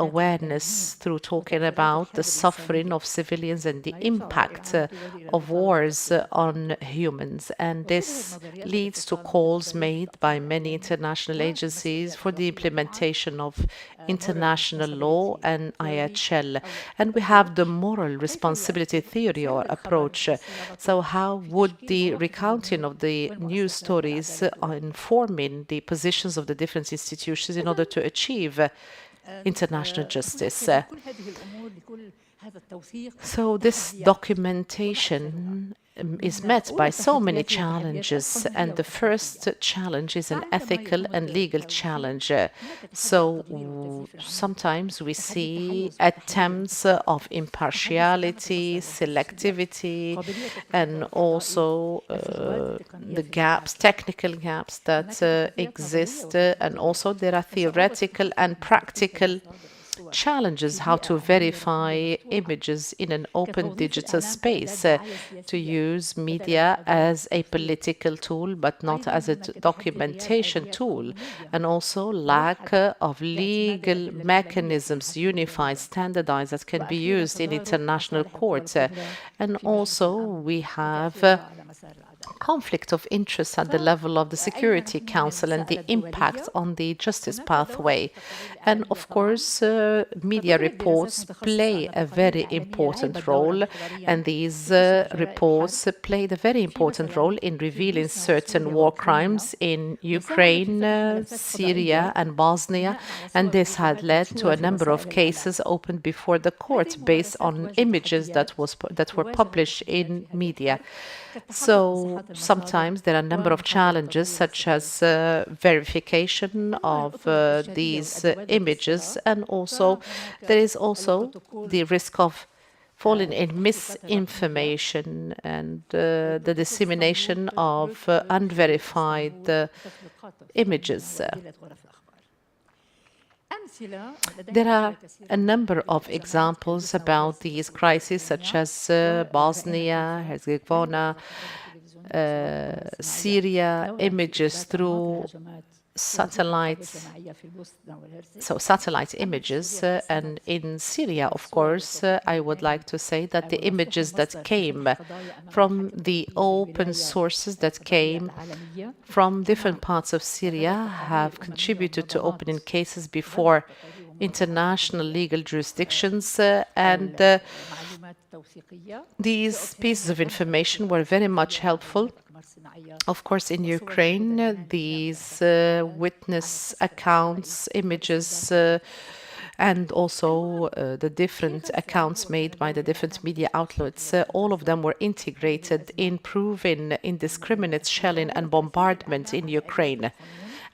awareness through talking about the suffering of civilians and the impact of wars on humans. And this leads to calls made by many international agencies for the implementation of international law and IHL. And we have the moral responsibility theory or approach. So how would the recounting of the news stories informing the positions of the different institutions in order to achieve international justice? So this documentation is met by so many challenges, and the first challenge is an ethical and legal challenge. So sometimes we see attempts of impartiality, selectivity, and also the gaps, technical gaps that exist, and also there are theoretical and practical challenges how to verify images in an open digital space, to use media as a political tool but not as a documentation tool, and also lack of legal mechanisms, unified, standardized, that can be used in international courts. And also we have conflict of interest at the level of the Security Council and the impact on the justice pathway. And of course, media reports play a very important role, and these reports played a very important role in revealing certain war crimes in Ukraine, Syria, and Bosnia, and this had led to a number of cases opened before the court based on images that were published in media. So sometimes there are a number of challenges, such as verification of these images, and also there is also the risk of falling in misinformation and the dissemination of unverified images. There are a number of examples about these crises, such as Bosnia, Herzegovina, Syria, images through satellites, so satellite images. And in Syria, of course, I would like to say that the images that came from the open sources that came from different parts of Syria have contributed to opening cases before international legal jurisdictions, and these pieces of information were very much helpful. Of course, in Ukraine, these witness accounts, images, and also the different accounts made by the different media outlets, all of them were integrated in proving indiscriminate shelling and bombardment in Ukraine.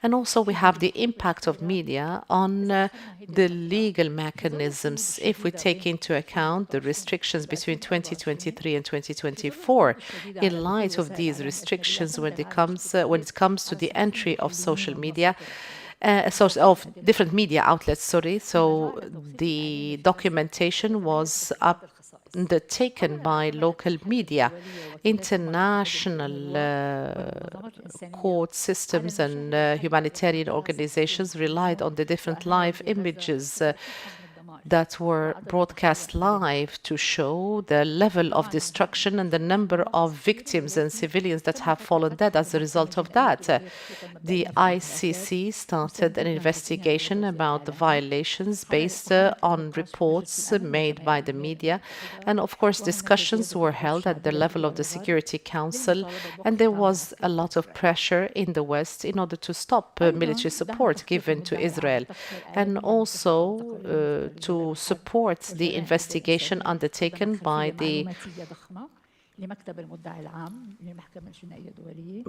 And also we have the impact of media on the legal mechanisms. If we take into account the restrictions between 2023 and 2024, in light of these restrictions when it comes to the entry of social media, of different media outlets, so the documentation was undertaken by local media. International court systems and humanitarian organizations relied on the different live images that were broadcast live to show the level of destruction and the number of victims and civilians that have fallen dead as a result of that. The ICC started an investigation about the violations based on reports made by the media. And of course, discussions were held at the level of the Security Council, and there was a lot of pressure in the West in order to stop military support given to Israel, and also to support the investigation undertaken by the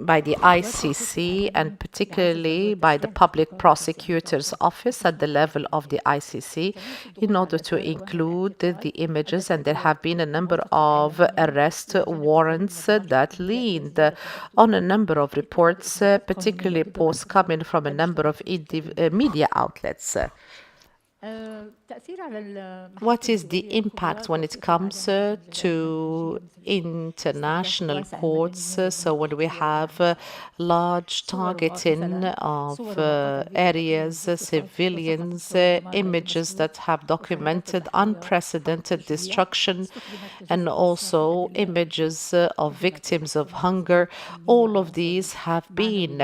ICC, and particularly by the Public Prosecutor's Office at the level of the ICC, in order to include the images. And there have been a number of arrest warrants that leaned on a number of reports, particularly reports coming from a number of media outlets. What is the impact when it comes to international courts? So when we have large targeting of areas, civilians, images that have documented unprecedented destruction, and also images of victims of hunger, all of these have been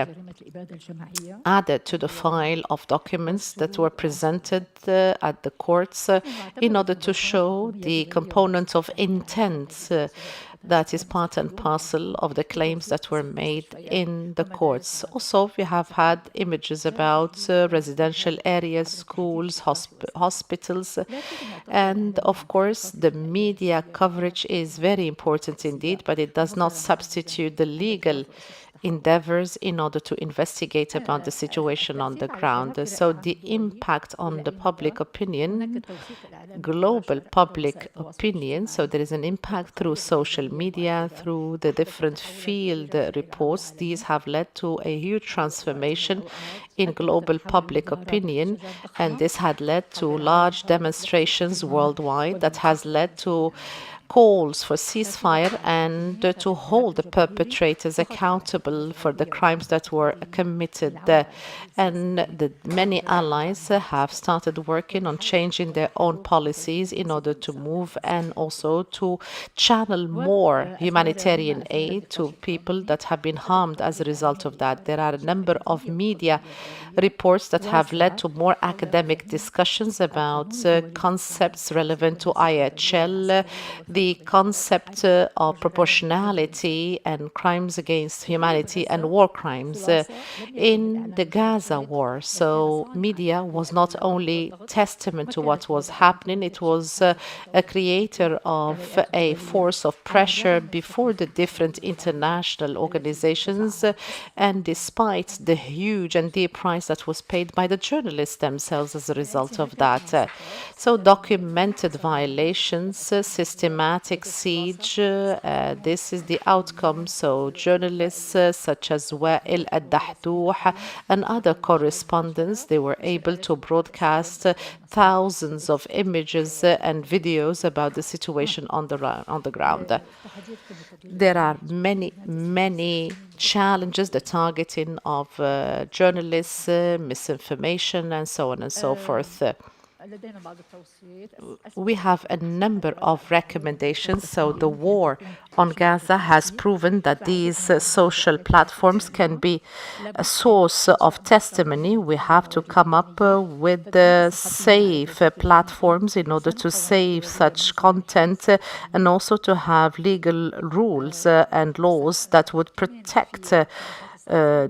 added to the file of documents that were presented at the courts in order to show the component of intent that is part and parcel of the claims that were made in the courts. Also, we have had images about residential areas, schools, hospitals, and of course, the media coverage is very important indeed, but it does not substitute the legal endeavors in order to investigate about the situation on the ground. So the impact on the public opinion, global public opinion, so there is an impact through social media, through the different field reports. These have led to a huge transformation in global public opinion, and this had led to large demonstrations worldwide that has led to calls for ceasefire and to hold the perpetrators accountable for the crimes that were committed. And the many allies have started working on changing their own policies in order to move and also to channel more humanitarian aid to people that have been harmed as a result of that. There are a number of media reports that have led to more academic discussions about concepts relevant to IHL, the concept of proportionality and crimes against humanity and war crimes in the Gaza war. So media was not only testament to what was happening, it was a creator of a force of pressure before the different international organizations, and despite the huge and deep price that was paid by the journalists themselves as a result of that. So documented violations, systematic siege, this is the outcome. So journalists such as Wael Ad-Dahdouh and other correspondents, they were able to broadcast thousands of images and videos about the situation on the ground. There are many challenges, the targeting of journalists, misinformation, and so on and so forth. We have a number of recommendations. So the war on Gaza has proven that these social platforms can be a source of testimony. We have to come up with safe platforms in order to save such content and also to have legal rules and laws that would protect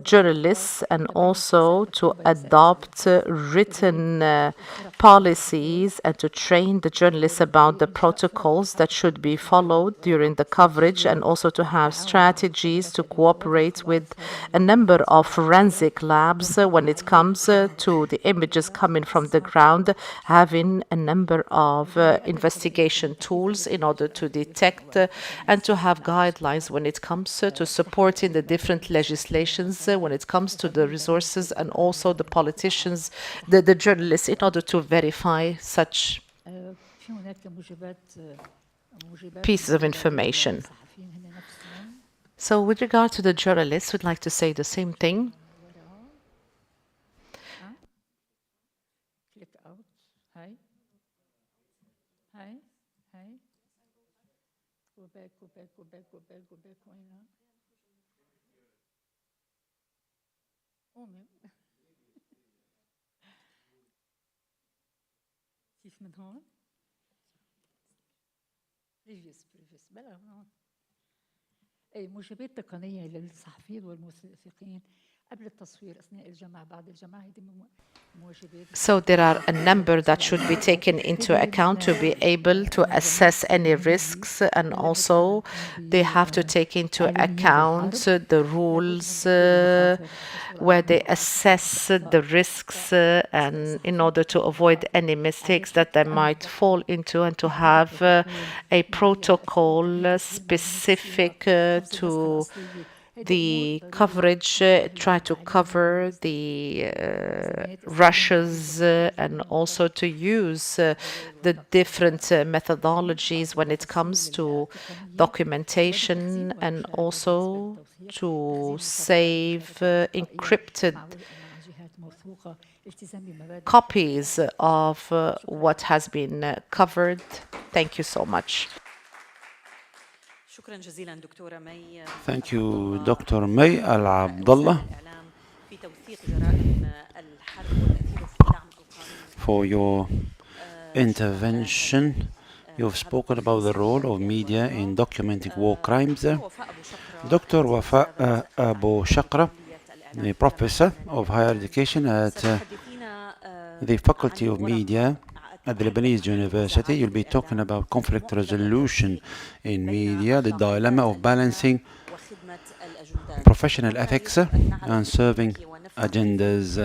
journalists and also to adopt written policies and to train the journalists about the protocols that should be followed during the coverage, and also to have strategies to cooperate with a number of forensic labs when it comes to the images coming from the ground, having a number of investigation tools in order to detect and to have guidelines when it comes to supporting the different legislations when it comes to the resources and also the politicians, the journalists, in order to verify such pieces of information. So with regard to the journalists, we'd like to say the same thing. مواجبات تقنية للصحفيين والموثقين قبل التصوير أثناء الجمع بعد الجمع هذه مواجبات. So there are a number that should be taken into account to be able to assess any risks, and also they have to take into account the rules where they assess the risks and in order to avoid any mistakes that they might fall into, and to have a protocol specific to The coverage try to cover the rushes and also to use the different methodologies when it comes to documentation and also to save encrypted copies of what has been covered. Thank you so much. Thank you, Dr. May Al Abdullah, for your intervention. You've spoken about the role of media in documenting war crimes. Dr. Wafa Abu Shakra, a professor of higher education at the Faculty of Media at the Lebanese University. You'll be talking about conflict resolution in media, the dilemma of balancing professional ethics and serving agendas.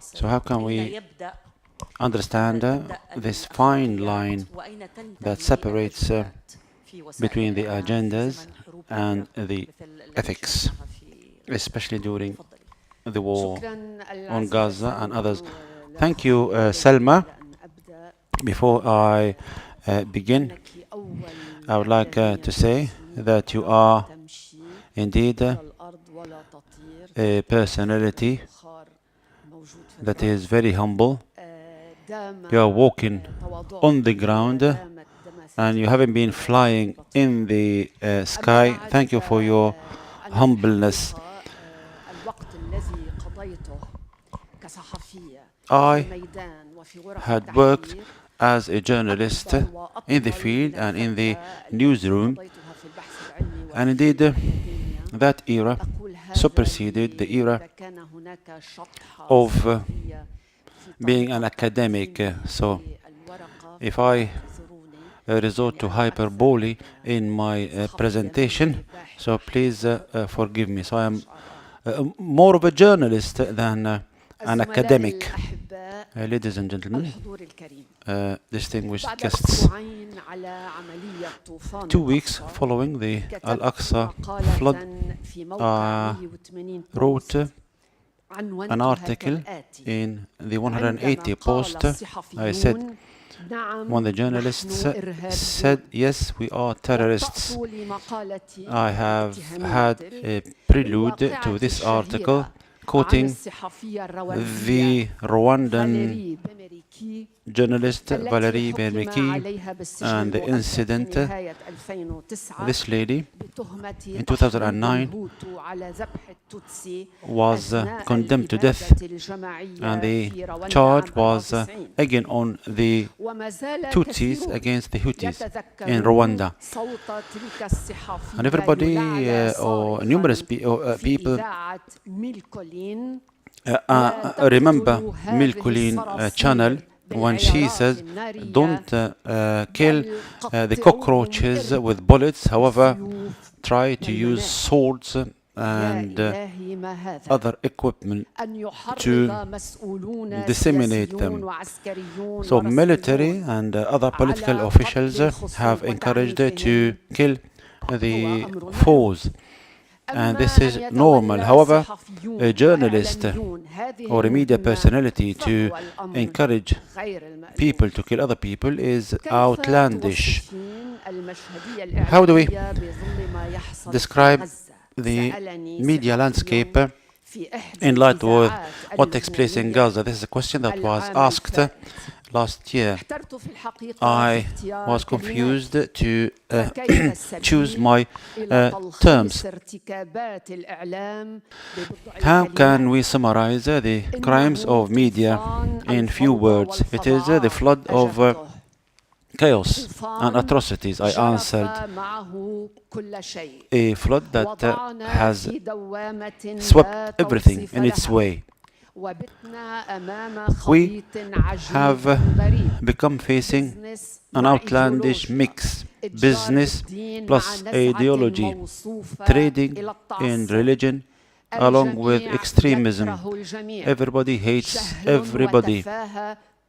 So how can we understand this fine line that separates between the agendas and the ethics, especially during the war on Gaza and others? Thank you, Selma. Before I begin, I would like to say that you are indeed a personality that is very humble. You are walking on the ground and you haven't been flying in the sky. Thank you for your humbleness. I had worked as a journalist in the field and in the newsroom, and indeed that era superseded the era of being an academic. So if I resort to hyperbole in my presentation, so please forgive me. So I am more of a journalist than an academic. Ladies and gentlemen, distinguished guests, 2 weeks following the Al-Aqsa flood, I wrote an article in the 180 post. I said, when the journalists said, yes, we are terrorists, I have had a prelude to this article quoting the Rwandan journalist Valérie Bermeki and the incident. This lady in 2009 was condemned to death, and the charge was again on the Tutsis against the Hutus in Rwanda. And everybody or numerous people remember Milkulin channel when she says, don't kill the cockroaches with bullets, however, try to use swords and other equipment to disseminate them. So military and other political officials have encouraged to kill the foes, and this is normal. However, a journalist or a media personality to encourage people to kill other people is outlandish. How do we describe the media landscape in light of what takes place in Gaza? This is a question that was asked last year. I was confused to choose my terms. How can we summarize the crimes of media in few words? It is the flood of chaos and atrocities. I answered, a flood that has swept everything in its way. We have become facing an outlandish mix: business plus ideology, trading in religion along with extremism. Everybody hates everybody.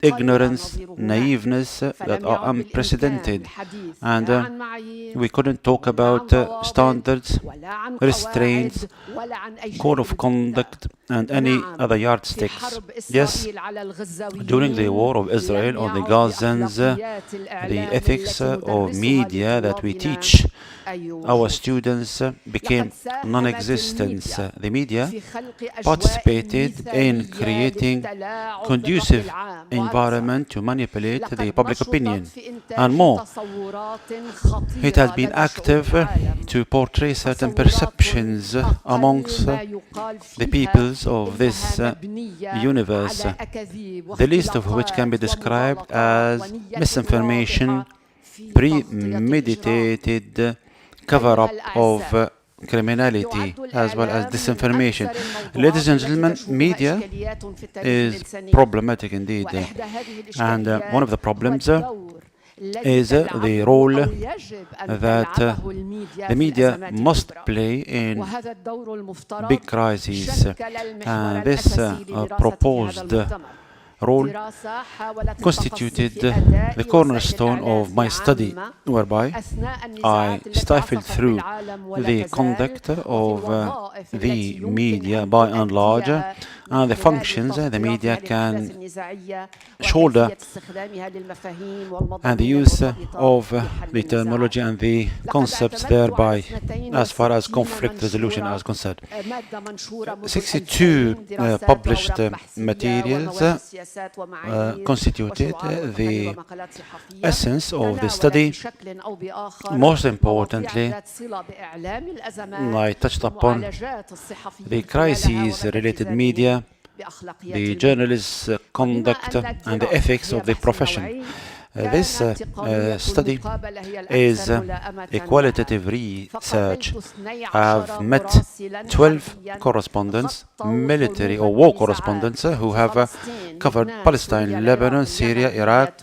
ignorance, naiveness that are unprecedented. And we couldn't talk about standards, restraints, code of conduct, and any other yardsticks. Yes, during the war of Israel on the Gazans, the ethics of media that we teach our students became non-existent. The media participated in creating conducive environment to manipulate the public opinion, and more, it has been active to portray certain perceptions amongst the peoples of this universe, the least of which can be described as misinformation, premeditated cover-up of criminality, as well as disinformation. Ladies and gentlemen, media is problematic indeed. And one of the problems is the role that the media must play in big crises. This proposed role constituted the cornerstone of my study, whereby I stifled through the conduct of the media by and large, and the functions the media can shoulder, and the use of the terminology and the concepts thereby as far as conflict resolution is concerned. 62 published materials constituted the essence of the study. Most importantly, I touched upon the crises-related media, the journalist's conduct, and the ethics of the profession. This study is a qualitative research. I've met 12 correspondents, military or war correspondents, who have covered Palestine, Lebanon, Syria, Iraq,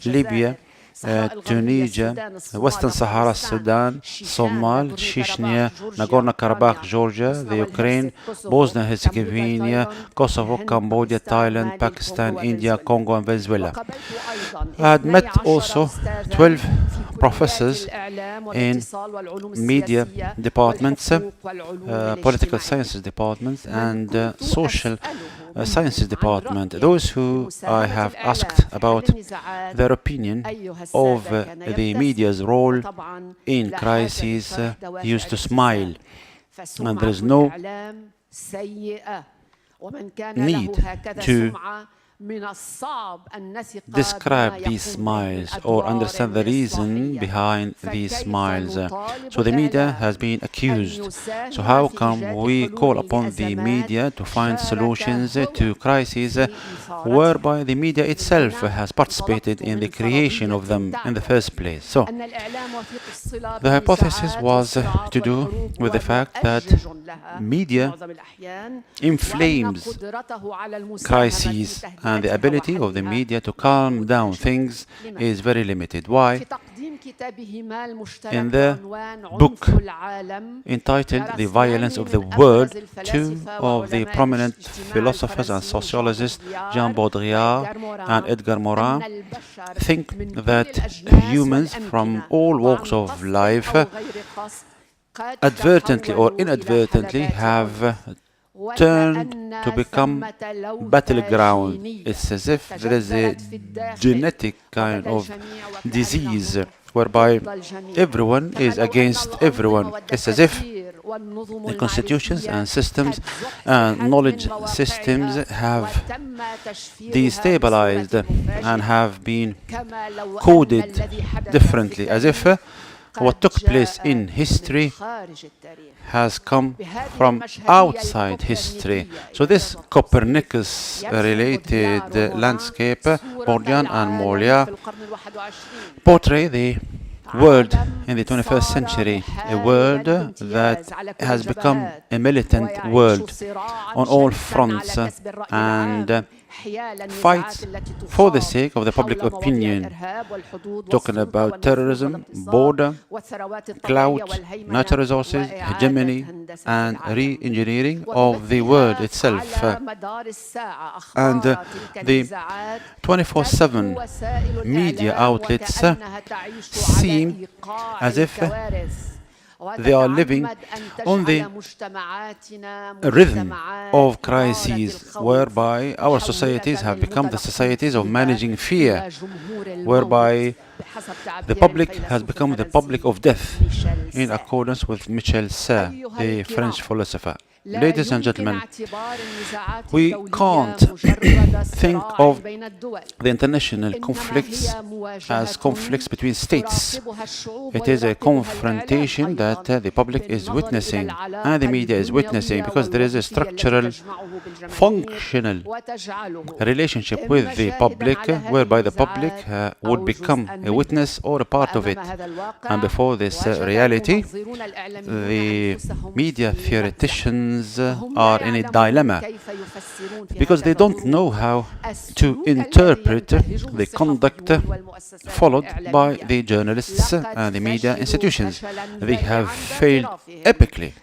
Libya, Tunisia, Western Sahara, Sudan, Somal, Chechnya, Nagorno-Karabakh, Georgia, the Ukraine, Bosnia-Herzegovina, Kosovo, Cambodia, Thailand, Pakistan, India, Congo, and Venezuela. I had met also 12 professors in media departments, political sciences departments, and social sciences department. Those who I have asked about their opinion of the media's role in crises used to smile, and there is no need to describe these smiles or understand the reason behind these smiles. So the media has been accused. So how come we call upon the media to find solutions to crises whereby the media itself has participated in the creation of them in the first place? So the hypothesis was to do with the fact that media inflames crises, and the ability of the media to calm down things is very limited. Why? In their book entitled The Violence of the World, two of the prominent philosophers and sociologists, Jean Baudrillard and Edgar Morin, think that humans from all walks of life advertently or inadvertently have turned to become battleground. It's as if there is a genetic kind of disease whereby everyone is against everyone. It's as if the constitutions and systems and knowledge systems have destabilized and have been coded differently, as if what took place in history has come from outside history. So this Copernicus-related landscape, Bourdieu and Molière portray the world in the 21st century, a world that has become a militant world on all fronts and fights for the sake of the public opinion, talking about terrorism, border, clout, natural resources, hegemony, and re-engineering of the world itself. And the 24/7 media outlets seem as if they are living on the rhythm of crises, whereby our societies have become the societies of managing fear, whereby the public has become the public of death, in accordance with Michel Serres, the French philosopher. Ladies and gentlemen, we can't think of the international conflicts as conflicts between states. It is a confrontation that the public is witnessing and the media is witnessing, because there is a structural, functional relationship with the public, whereby the public would become a witness or a part of it. And before this reality, the media theoreticians are in a dilemma, because they don't know how to interpret the conduct followed by the journalists and the media institutions. They have failed epically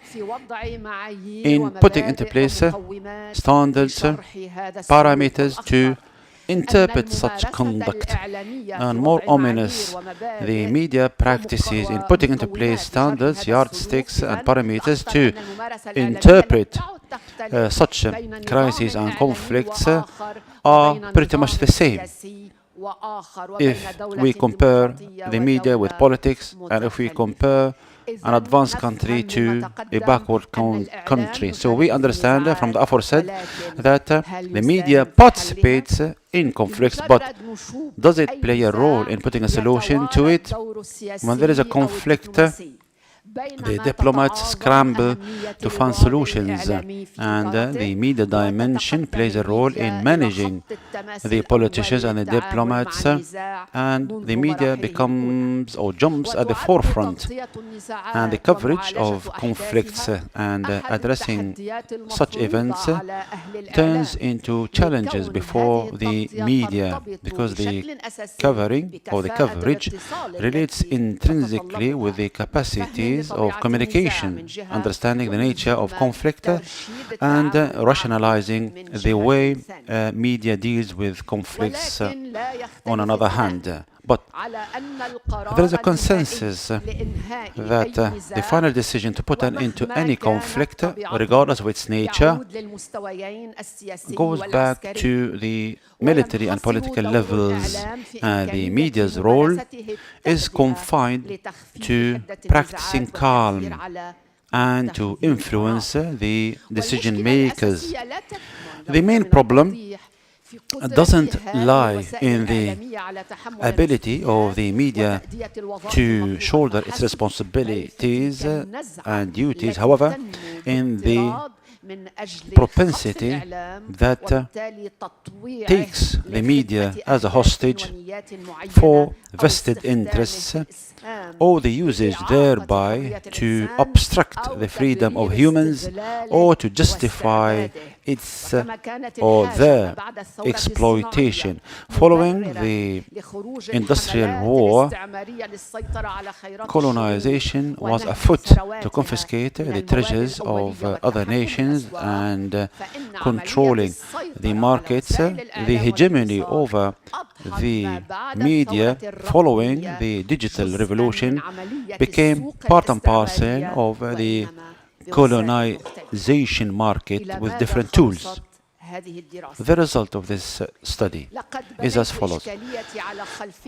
in putting into place standards, parameters to interpret such conduct. And more ominous, the media practices in putting into place standards, yardsticks, and parameters to interpret such crises and conflicts are pretty much the same. If we compare the media with politics, and if we compare an advanced country to a backward country. So we understand from the aforesaid that the media participates in conflicts, but does it play a role in putting a solution to it? When there is a conflict, the diplomats scramble to find solutions, and the media dimension plays a role in managing the politicians and the diplomats, and the media becomes or jumps at the forefront, and the coverage of conflicts and addressing such events turns into challenges before the media, because the covering or the coverage relates intrinsically with the capacities of communication, understanding the nature of conflict, and rationalizing the way media deals with conflicts on another hand. But there is a consensus that the final decision to put an end to any conflict, regardless of its nature, goes back to the military and political levels. The media's role is confined to practicing calm and to influence the decision makers. The main problem doesn't lie in the ability of the media to shoulder its responsibilities and duties, however, in the propensity that takes the media as a hostage for vested interests, or the usage thereby to obstruct the freedom of humans or to justify its or their exploitation. Following the industrial war, colonization was afoot to confiscate the treasures of other nations and controlling the markets. The hegemony over the media following the digital revolution became part and parcel of the colonization market with different tools. The result of this study is as follows.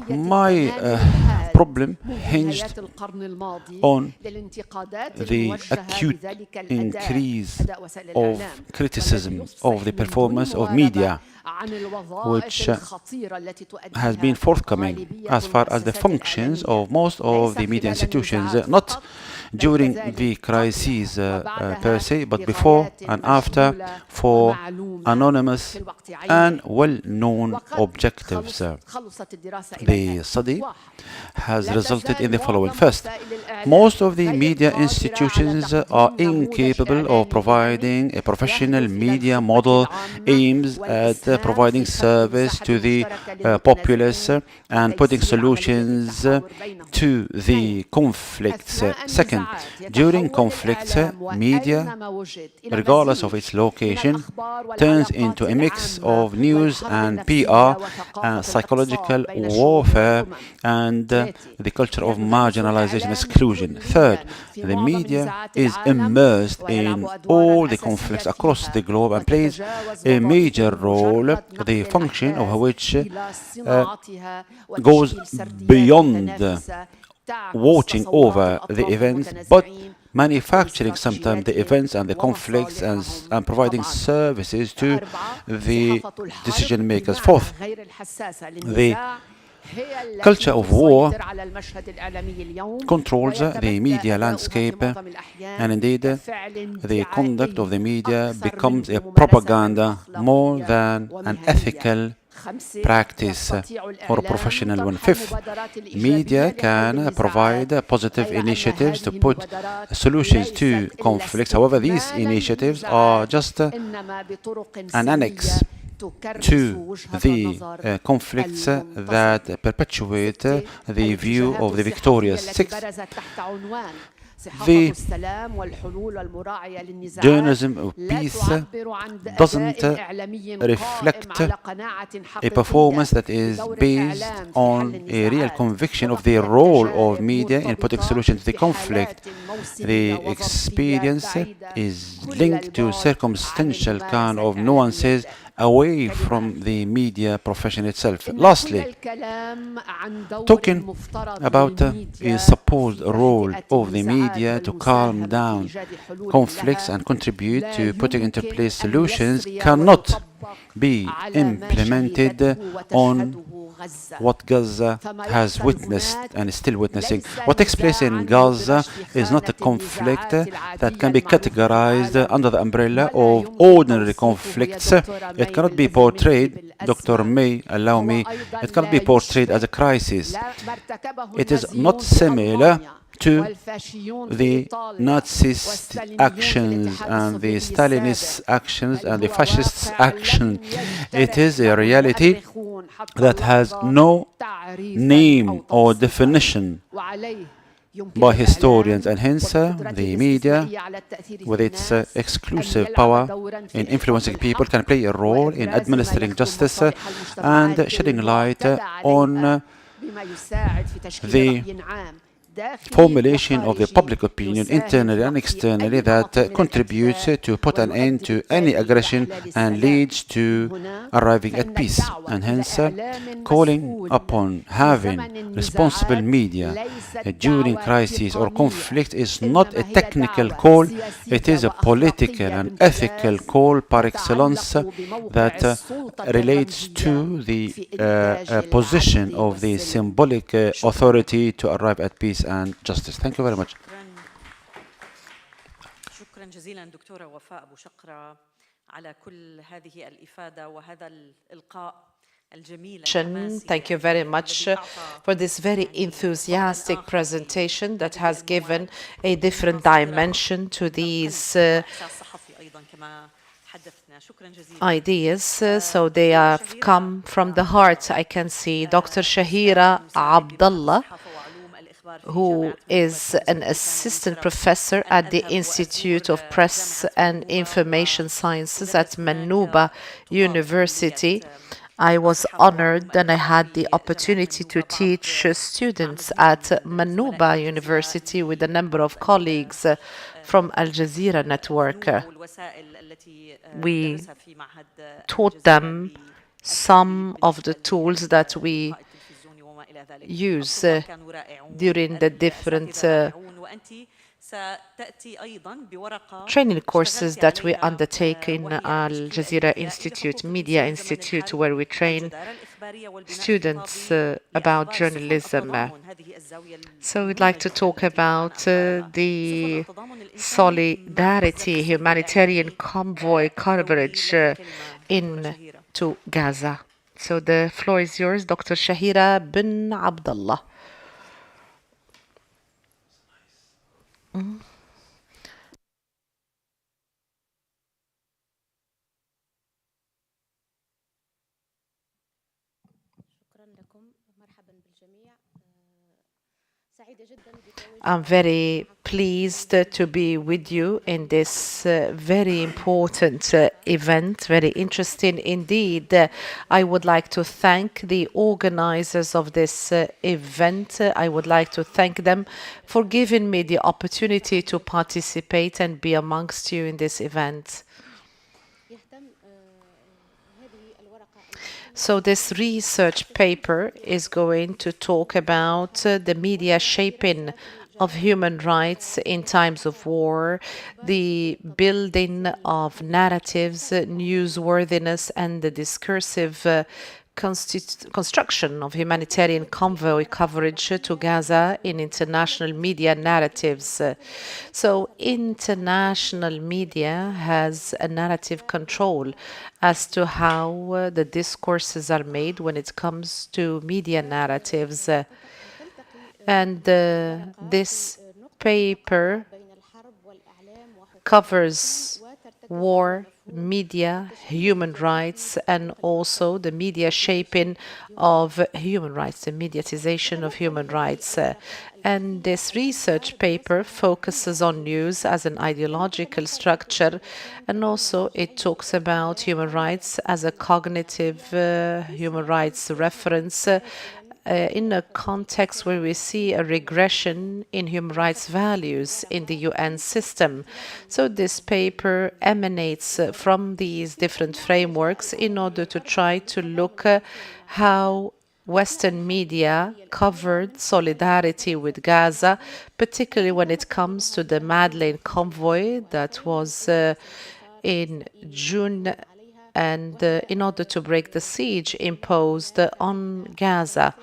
My problem hinged on the acute increase of criticism of the performance of media, which has been forthcoming as far as the functions of most of the media institutions, not during the crises per se, but before and after, for anonymous, and well-known objectives. The study has resulted in the following. First, most of the media institutions are incapable of providing a professional media model aims at providing service to the populace and putting solutions to the conflicts. Second, during conflicts, media, regardless of its location, turns into a mix of news and PR, psychological warfare, and the culture of marginalization and exclusion. Third, the media is immersed in all the conflicts across the globe and plays a major role, the function of which goes beyond watching over the events, but manufacturing sometimes the events and the conflicts and providing services to the decision makers. Fourth, the culture of war controls the media landscape, and indeed the conduct of the media becomes a propaganda more than an ethical practice or a professional one. Fifth, media can provide positive initiatives to put solutions to conflicts. However, these initiatives are just an annex to the conflicts that perpetuate the view of the victorious. Sixth, the journalism of peace doesn't reflect a performance that is based on a real conviction of the role of media in putting solutions to the conflict. The experience is linked to circumstantial kind of nuances away from the media profession itself. Lastly, talking about a supposed role of the media to calm down conflicts and contribute to putting into place solutions cannot be implemented on what Gaza has witnessed and is still witnessing. What takes place in Gaza is not a conflict that can be categorized under the umbrella of ordinary conflicts. It cannot be portrayed, Dr. May, allow me, it cannot be portrayed as a crisis. It is not similar to the Nazist actions and the Stalinist actions and the fascist action. It is a reality that has no name or definition by historians, and hence the media, with its exclusive power in influencing people, can play a role in administering justice and shedding light on the formulation of the public opinion internally and externally that contributes to put an end to any aggression and leads to arriving at peace. And hence, calling upon having responsible media during crises or conflict is not a technical call, it is a political and ethical call par excellence that relates to the position of the symbolic authority to arrive at peace and justice. Thank you very much. شكرا جزيلا دكتورة وفاء أبو شقرة على كل هذه الإفادة وهذا الإلقاء الجميل. Thank you very much for this very enthusiastic presentation that has given a different dimension to these ideas. So they have come from the heart. I can see Dr. Shahira Abdullah, who is an assistant professor at the Institute of Press and Information Sciences at Manouba University. I was honored and I had the opportunity to teach students at Manouba University with a number of colleagues from Al Jazeera Network. We taught them some of the tools that we use during the different training courses that we undertake in Al Jazeera Institute, Media Institute, where we train students about journalism. So we'd like to talk about the solidarity, humanitarian convoy coverage into Gaza. So the floor is yours, Dr. Shahira bin Abdullah. I'm very pleased to be with you in this very important event, very interesting indeed. I would like to thank the organizers of this event. I would like to thank them for giving me the opportunity to participate and be amongst you in this event. So this research paper is going to talk about the media shaping of human rights in times of war, the building of narratives, newsworthiness, and the discursive construction of humanitarian convoy coverage to Gaza in international media narratives. So international media has a narrative control as to how the discourses are made when it comes to media narratives. And this paper covers war, media, human rights, and also the media shaping of human rights, the mediatization of human rights. And this research paper focuses on news as an ideological structure, and also it talks about human rights as a cognitive human rights reference in a context where we see a regression in human rights values in the UN system. So this paper emanates from these different frameworks in order to try to look how Western media covered solidarity with Gaza, particularly when it comes to the Madeleine convoy that was in June and in order to break the siege imposed on Gaza.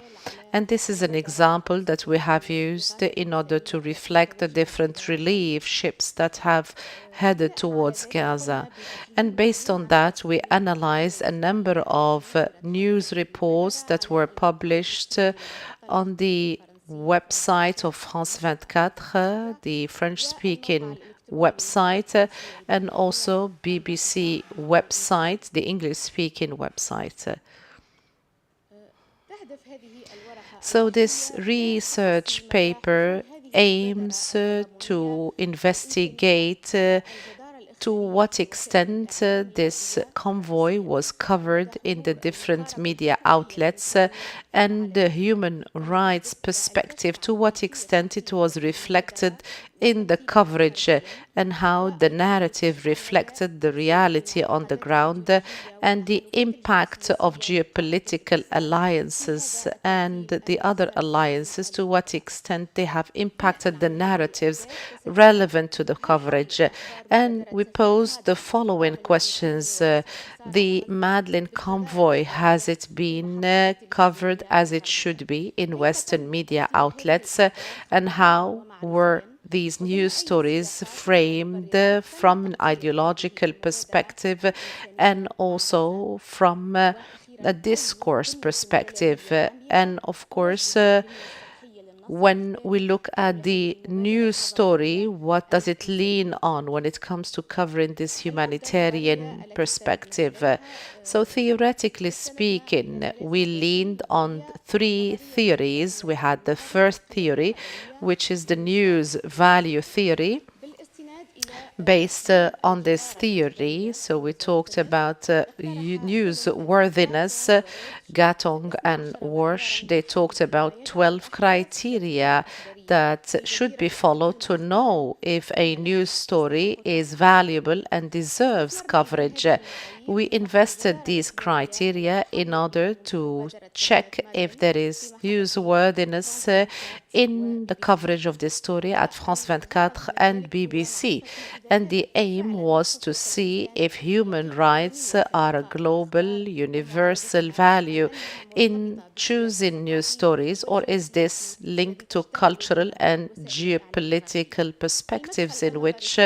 And this is an example that we have used in order to reflect the different relief ships that have headed towards Gaza. And based on that, we analyzed a number of news reports that were published on the website of France 24, the French-speaking website, and also BBC website, the English-speaking website. So this research paper aims to investigate to what extent this convoy was covered in the different media outlets and the human rights perspective, to what extent it was reflected in the coverage and how the narrative reflected the reality on the ground and the impact of geopolitical alliances and the other alliances, to what extent they have impacted the narratives relevant to the coverage. And we posed the following questions. The Madeleine convoy, has it been covered as it should be in Western media outlets? And how were these news stories framed from an ideological perspective and also from a discourse perspective? And of course, when we look at the news story, what does it lean on when it comes to covering this humanitarian perspective? So theoretically speaking, we leaned on three theories. We had the first theory, which is the news value theory. Based on this theory, so we talked about newsworthiness. Gatong and Warsh, they talked about 12 criteria that should be followed to know if a news story is valuable and deserves coverage. We invested these criteria in order to check if there is newsworthiness in the coverage of this story at France 24 and BBC. And the aim was to see if human rights are a global, universal value in choosing news stories, or is this linked to cultural and geopolitical perspectives in which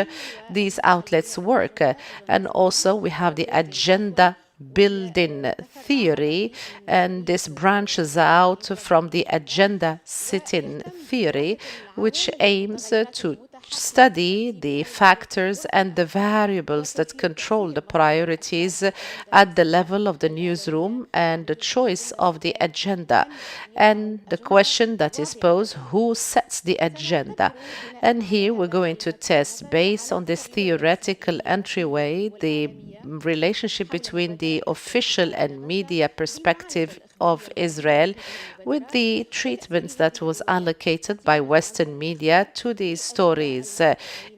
these outlets work? And also we have the agenda building theory, and this branches out from the agenda setting theory, which aims to study the factors and the variables that control the priorities at the level of the newsroom and the choice of the agenda. And the question that is posed, who sets the agenda? And here we're going to test, based on this theoretical entryway, the relationship between the official and media perspective of Israel with the treatments that was allocated by Western media to these stories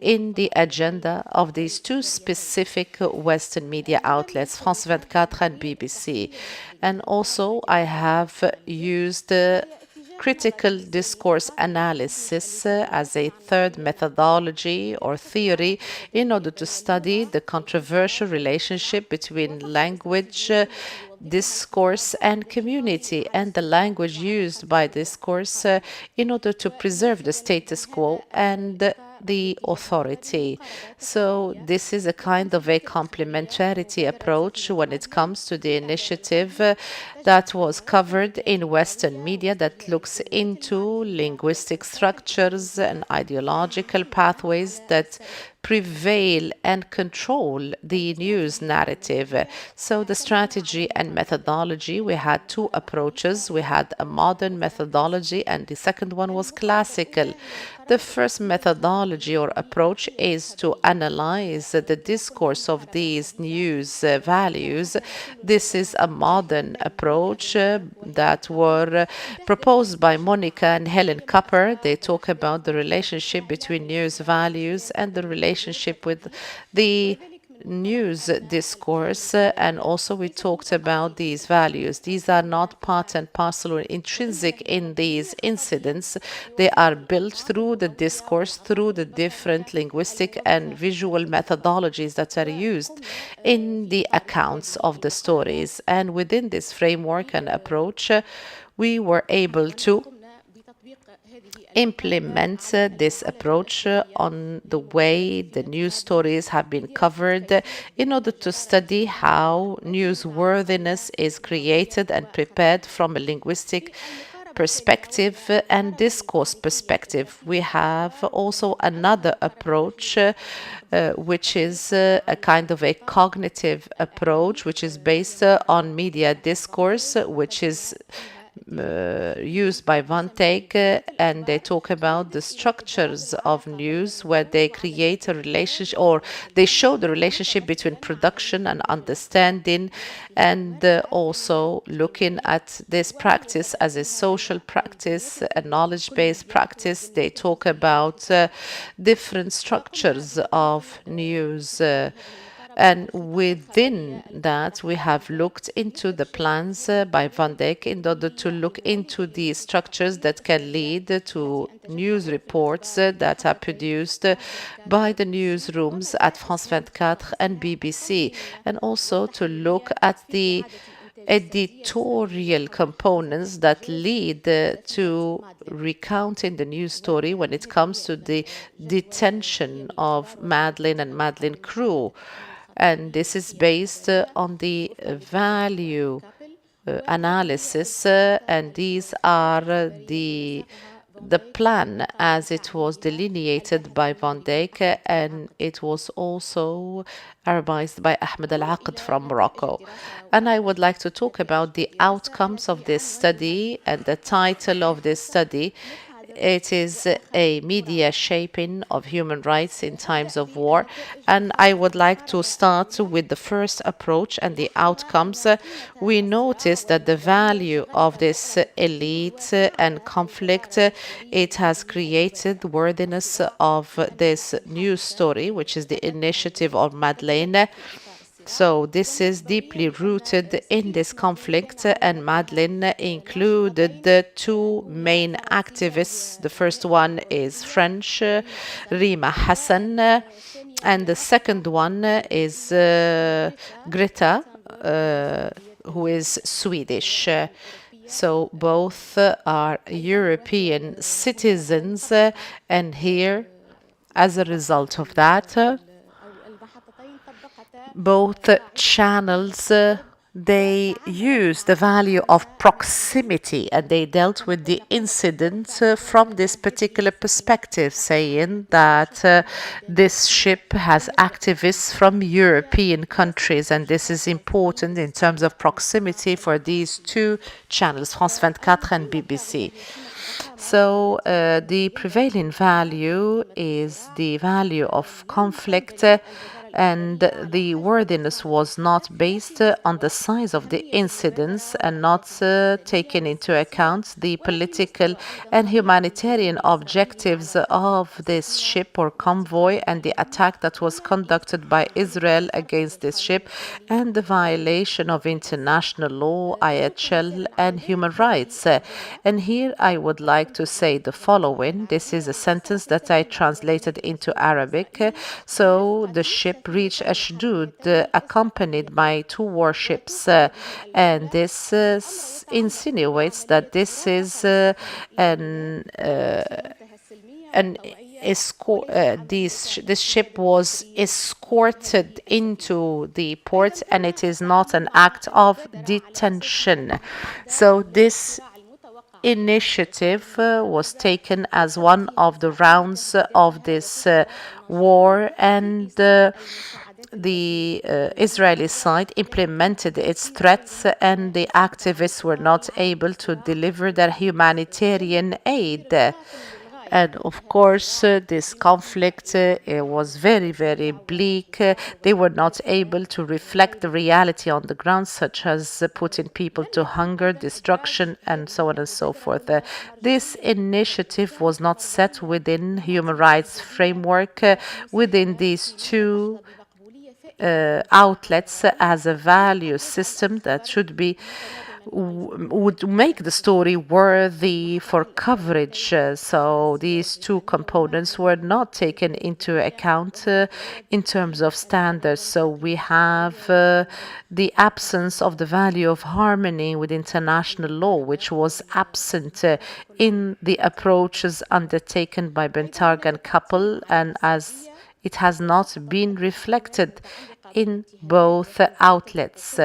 in the agenda of these two specific Western media outlets, France 24 and BBC. And also I have used critical discourse analysis as a third methodology or theory in order to study the controversial relationship between language, discourse, and community, and the language used by discourse in order to preserve the status quo and the authority. So this is a kind of a complementarity approach when it comes to the initiative that was covered in Western media that looks into linguistic structures and ideological pathways that prevail and control the news narrative. So the strategy and methodology, we had two approaches. We had a modern methodology and the second one was classical. The first methodology or approach is to analyze the discourse of these news values. This is a modern approach that were proposed by Monica and Helen Kupper. They talk about the relationship between news values and the relationship with the news discourse, and also we talked about these values. These are not part and parcel or intrinsic in these incidents. They are built through the discourse, through the different linguistic and visual methodologies that are used in the accounts of the stories. And within this framework and approach, we were able to implement this approach on the way the news stories have been covered in order to study how newsworthiness is created and prepared from a linguistic perspective and discourse perspective. We have also another approach which is a kind of a cognitive approach, which is based on media discourse, which is used by Van Teck, and they talk about the structures of news where they create a relationship or they show the relationship between production and understanding, and also looking at this practice as a social practice, a knowledge-based practice. They talk about different structures of news. And within that, we have looked into the plans by Van Dijk in order to look into the structures that can lead to news reports that are produced by the newsrooms at France 24 and BBC, and also to look at the editorial components that lead to recounting the news story when it comes to the detention of Madeleine and Madeleine crew. And this is based on the value analysis, and these are the plan as it was delineated by Van Dijk, and it was also Arabized by Ahmed Al-Aqd from Morocco. And I would like to talk about the outcomes of this study and the title of this study. It is a media shaping of human rights in times of war. And I would like to start with the first approach and the outcomes. We notice that the value of this elite and conflict, it has created worthiness of this news story, which is the initiative of Madeleine. So this is deeply rooted in this conflict, and Madeleine included the two main activists. The first one is French, Rima Hassan, and the second one is Greta, who is Swedish. So both are European citizens, and here, as a result of that, both channels they used the value of proximity and they dealt with the incident from this particular perspective, saying that this ship has activists from European countries, and this is important in terms of proximity for these two channels, France 24 and BBC. So the prevailing value is the value of conflict, and the worthiness was not based on the size of the incidents and not taken into account the political and humanitarian objectives of this ship or convoy and the attack that was conducted by Israel against this ship and the violation of international law, IHL, and human rights. And here I would like to say the following. This is a sentence that I translated into Arabic. So the ship reached Ashdod accompanied by two warships, and this insinuates that this is an this ship was escorted into the port, and it is not an act of detention. So this initiative was taken as one of the rounds of this war, and the Israeli side implemented its threats, and the activists were not able to deliver their humanitarian aid. And of course, this conflict it was very, very bleak. They were not able to reflect the reality on the ground, such as putting people to hunger, destruction, and so on and so forth. This initiative was not set within human rights framework within these two outlets as a value system that should be would make the story worthy for coverage. So these two components were not taken into account in terms of standards. So we have the absence of the value of harmony with international law, which was absent in the approaches undertaken by Bentarg and Couple, and as it has not been reflected in both outlets.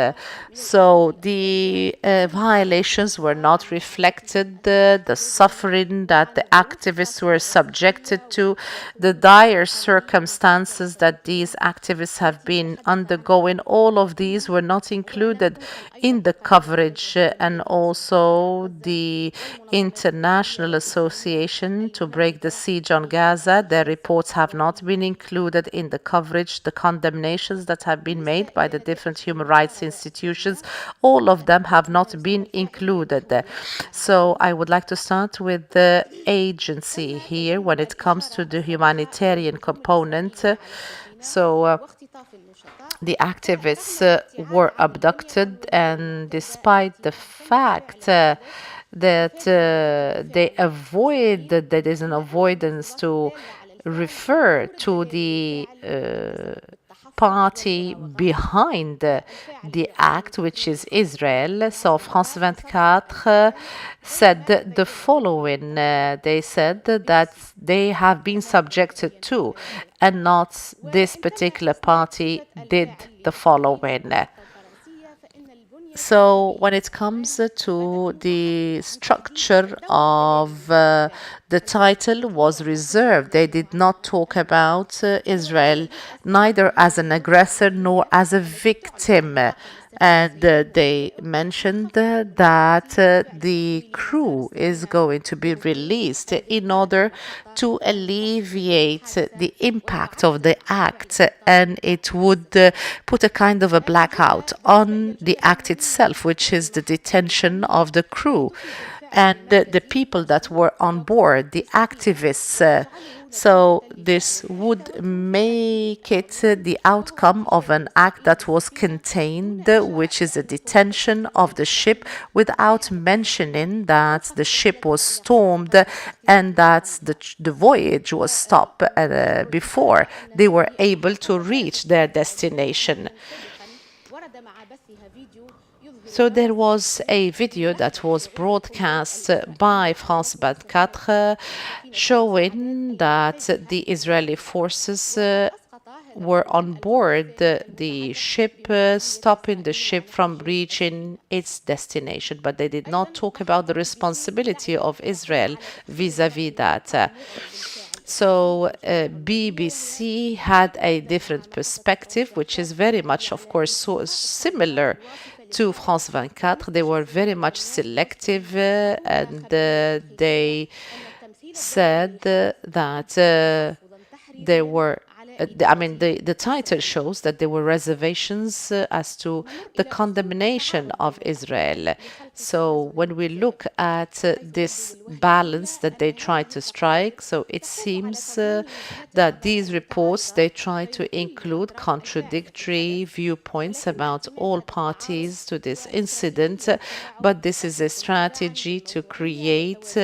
So the violations were not reflected, the suffering that the activists were subjected to, the dire circumstances that these activists have been undergoing, all of these were not included in the coverage, and also the International Association to Break the Siege on Gaza, their reports have not been included in the coverage, the condemnations that have been made by the different human rights institutions, all of them have not been included. So I would like to start with the agency here when it comes to the humanitarian component. So the activists were abducted, and despite the fact that they avoided, that there's an avoidance to refer to the party behind the act, which is Israel. So France 24 said the following. They said that they have been subjected to, and not this particular party did the following. So when it comes to the structure of the title was reserved. They did not talk about Israel neither as an aggressor nor as a victim. And they mentioned that the crew is going to be released in order to alleviate the impact of the act, and it would put a kind of a blackout on the act itself, which is the detention of the crew and the people that were on board, the activists. So this would make it the outcome of an act that was contained, which is a detention of the ship, without mentioning that the ship was stormed and that the voyage was stopped before they were able to reach their destination. So there was a video that was broadcast by France 24 showing that the Israeli forces were on board the ship, stopping the ship from reaching its destination. But they did not talk about the responsibility of Israel vis-à-vis that. So BBC had a different perspective, which is very much, of course, so similar to France 24. They were very much selective and they said that there were the title shows that there were reservations as to the condemnation of Israel. So when we look at this balance that they try to strike, so it seems that these reports, they try to include contradictory viewpoints about all parties to this incident, but this is a strategy to create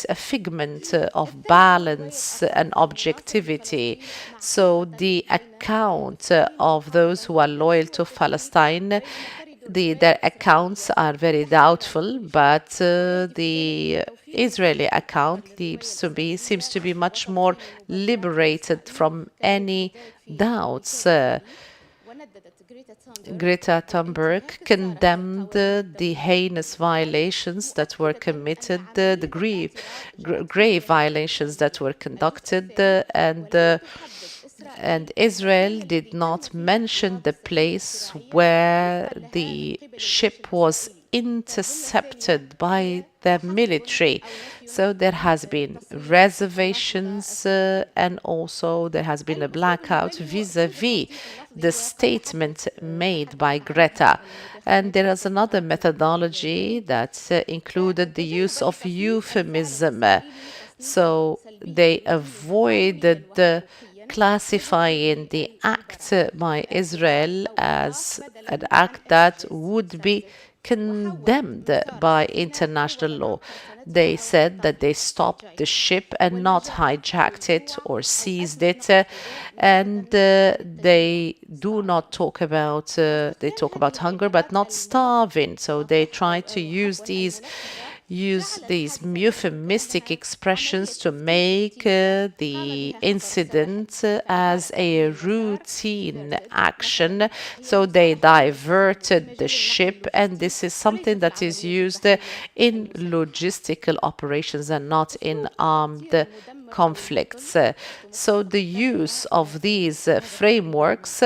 a figment of balance and objectivity. So the account of those who are loyal to Palestine, their accounts are very doubtful, but the Israeli account seems to be much more liberated from any doubts. Greta Thunberg condemned the heinous violations that were committed, the grave violations that were conducted, and Israel did not mention the place where the ship was intercepted by the military. So there has been reservations and also there has been a blackout vis-à-vis the statement made by Greta. And there is another methodology that included the use of euphemism. So they avoided classifying the act by Israel as an act that would be condemned by international law. They said that they stopped the ship and not hijacked it or seized it, and they do not talk about, they talk about hunger but not starving. So they try to use these euphemistic expressions to make the incident as a routine action. So they diverted the ship, and this is something that is used in logistical operations and not in armed conflicts. So the use of these frameworks,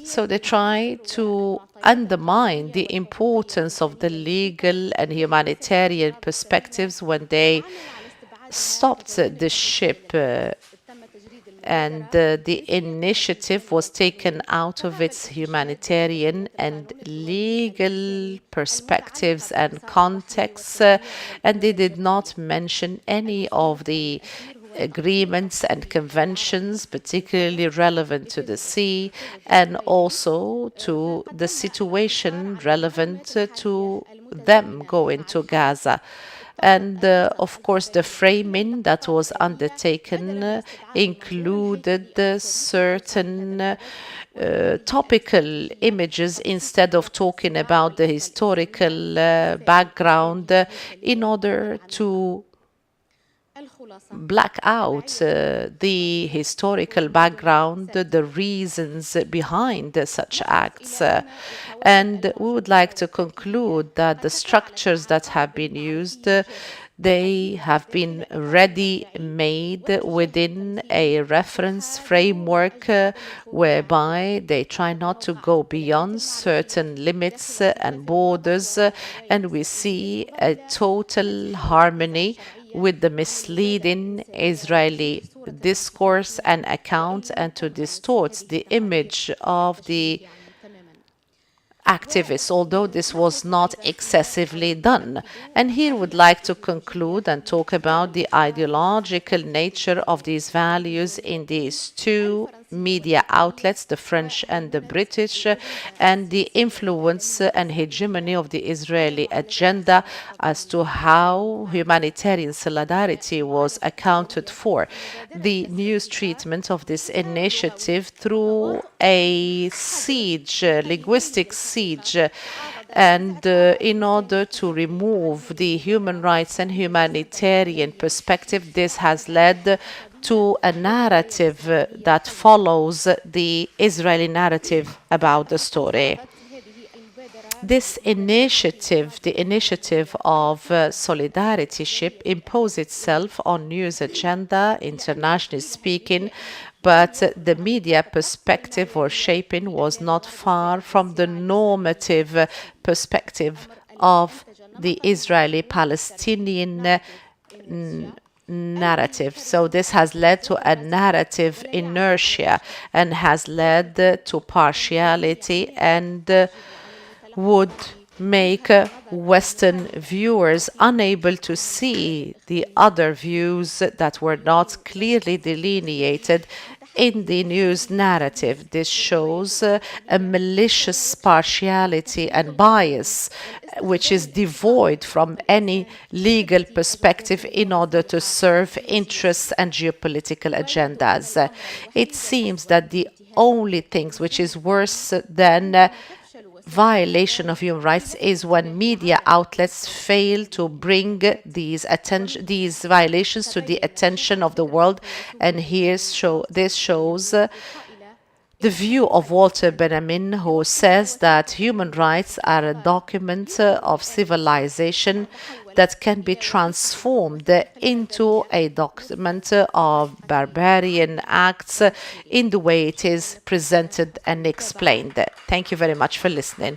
so they try to undermine the importance of the legal and humanitarian perspectives when they stopped the ship and the initiative was taken out of its humanitarian and legal perspectives and contexts, and they did not mention any of the agreements and conventions, particularly relevant to the sea and also to the situation relevant to them going to Gaza. And of course, the framing that was undertaken included certain topical images instead of talking about the historical background in order to black out the historical background, the reasons behind such acts. And we would like to conclude that the structures that have been used, they have been ready-made within a reference framework whereby they try not to go beyond certain limits and borders, and we see a total harmony with the misleading Israeli discourse and account, and to distort the image of the activists, although this was not excessively done. And here would like to conclude and talk about the ideological nature of these values in these two media outlets, the French and the British, and the influence and hegemony of the Israeli agenda as to how humanitarian solidarity was accounted for. The news treatment of this initiative through a siege, linguistic siege, And in order to remove the human rights and humanitarian perspective, this has led to a narrative that follows the Israeli narrative about the story. This initiative, the initiative of Solidarity Ship, imposed itself on news agenda, internationally speaking, but the media perspective or shaping was not far from the normative perspective of the Israeli-Palestinian narrative. So this has led to a narrative inertia and has led to partiality and would make Western viewers unable to see the other views that were not clearly delineated in the news narrative. This shows a malicious partiality and bias, which is devoid from any legal perspective in order to serve interests and geopolitical agendas. It seems that the only things which is worse than violation of human rights is when media outlets fail to bring these violations to the attention of the world. And this shows the view of Walter Benjamin, who says that human rights are a document of civilization that can be transformed into a document of barbarian acts in the way it is presented and explained. Thank you very much for listening.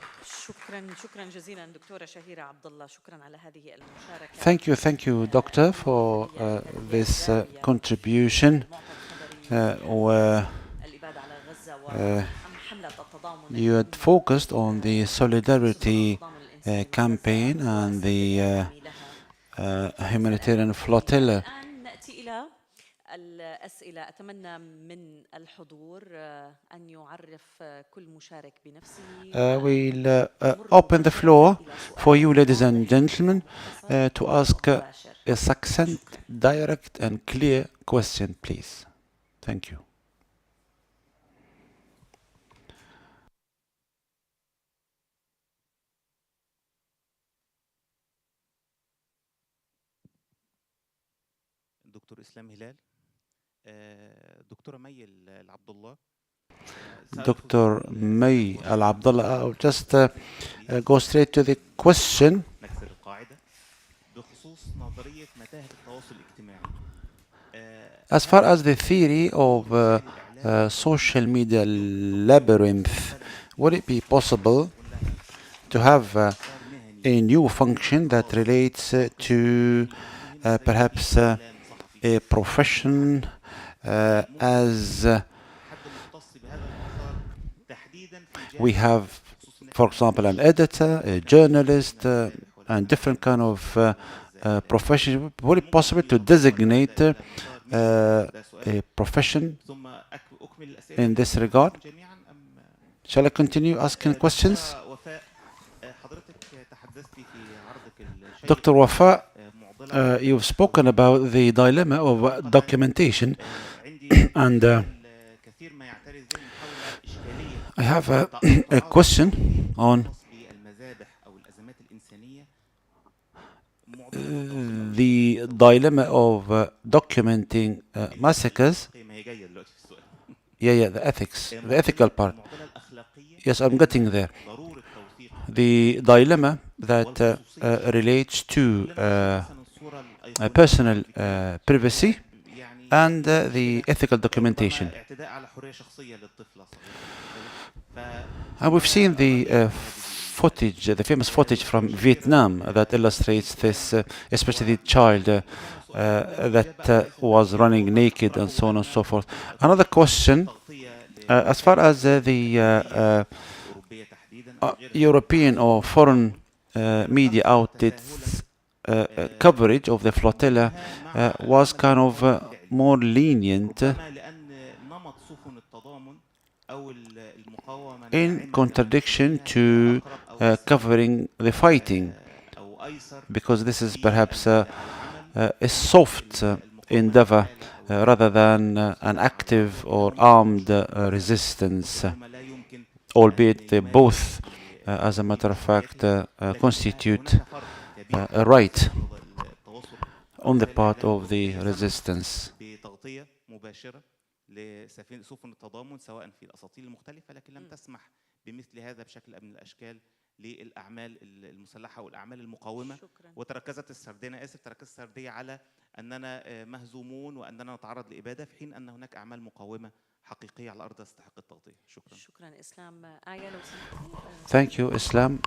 Thank you, Doctor, for this contribution. You had focused on the solidarity campaign and the humanitarian flotilla. الأسئلة أتمنى من الحضور أن يعرف كل مشارك بنفسه. We'll open the floor for you, ladies and gentlemen, to ask a succinct, direct and clear question, please. Thank you. دكتور إسلام هلال دكتورة مي العبد الله Dr. May Al Abdullah, I'll just go straight to the question. نكسر القاعدة بخصوص نظرية متاهة التواصل الاجتماعي. As far as the theory of social media labyrinth, would it be possible to have a new function that relates to perhaps a profession as we have, for example, an editor, a journalist, and different kind of professions? Would it be possible to designate a profession in this regard? Shall I continue asking questions? Dr. Wafa, you've spoken about the dilemma of documentation, and I have a question on the dilemma of documenting massacres. The ethics, the ethical part. Yes, I'm getting there. The dilemma that relates to personal privacy and the ethical documentation. And we've seen the footage, the famous footage from Vietnam that illustrates this, especially the child that was running naked and so on and so forth. Another question, as far as the European or foreign media outlets coverage of the flotilla was kind of more lenient in contradiction to covering the fighting, because this is perhaps a soft endeavor rather than an active or armed resistance, albeit they both as a matter of fact, لكن constitute هناك فرق كبير a right التواصل on the البحري part لم of the يسمح resistance. بتغطية مباشرة لسفن التضامن سواء في الأساطيل المختلفة، لكن لم تسمح بمثل هذا بشكل من الأشكال للأعمال المسلحة والأعمال المقاومة. وتركزت السردية على أننا مهزومون وأننا نتعرض لإبادة، في حين أن هناك أعمال مقاومة حقيقية على الأرض تستحق التغطية. شكرا. شكرا إسلام. آية لو سمحتي. Thank you, Islam.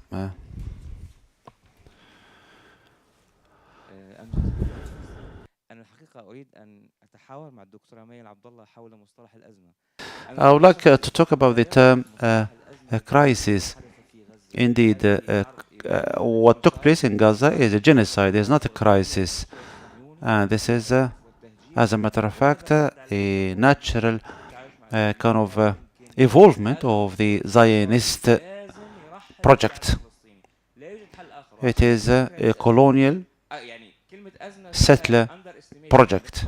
أنا الحقيقة أريد أن أتحاور مع الدكتورة مي عبد الله حول مصطلح الأزمة. I would like to talk about the term crisis. Indeed, what took place in Gaza is a genocide. It's not a crisis. And this is, as a matter of fact, a natural kind of evolvement of the Zionist project. It is a colonial settler project.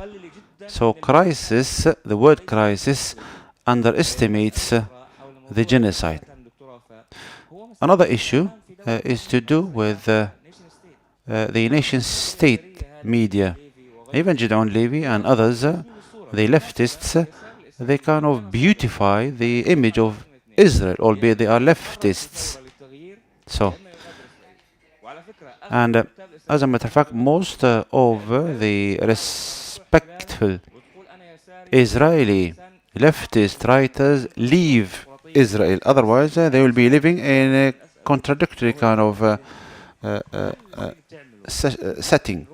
So crisis, the word crisis, underestimates the genocide. Another issue is to do with the nation-state media. Even Gideon Levy and others, the leftists, they kind of beautify the image of Israel, albeit they are leftists. So, and as a matter of fact, most of the respectful Israeli leftist writers leave Israel. Otherwise, they will be living in a contradictory kind of setting.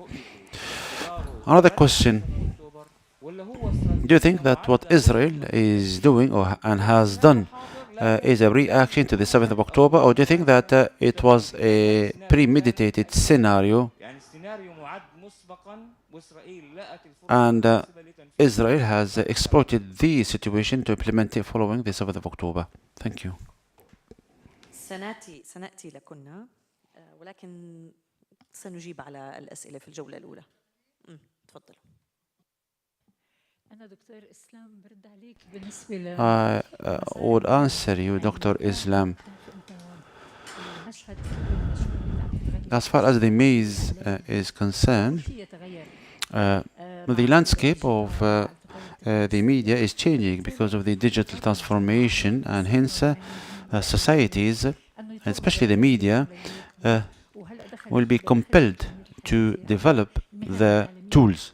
Another question: do you think that what Israel is doing and has done is a reaction to the 7th of October, or do you think that it was a premeditated scenario and Israel has exploited the situation to implement it following the 7th of October? Thank you. سنأتي لكنا، ولكن سنجيب على الأسئلة في الجولة الأولى. تفضل. I would answer you, Dr. Islam. As far as the maize is concerned, the landscape of the media is changing because of the digital transformation, and hence societies, especially the media, will be compelled to develop the tools.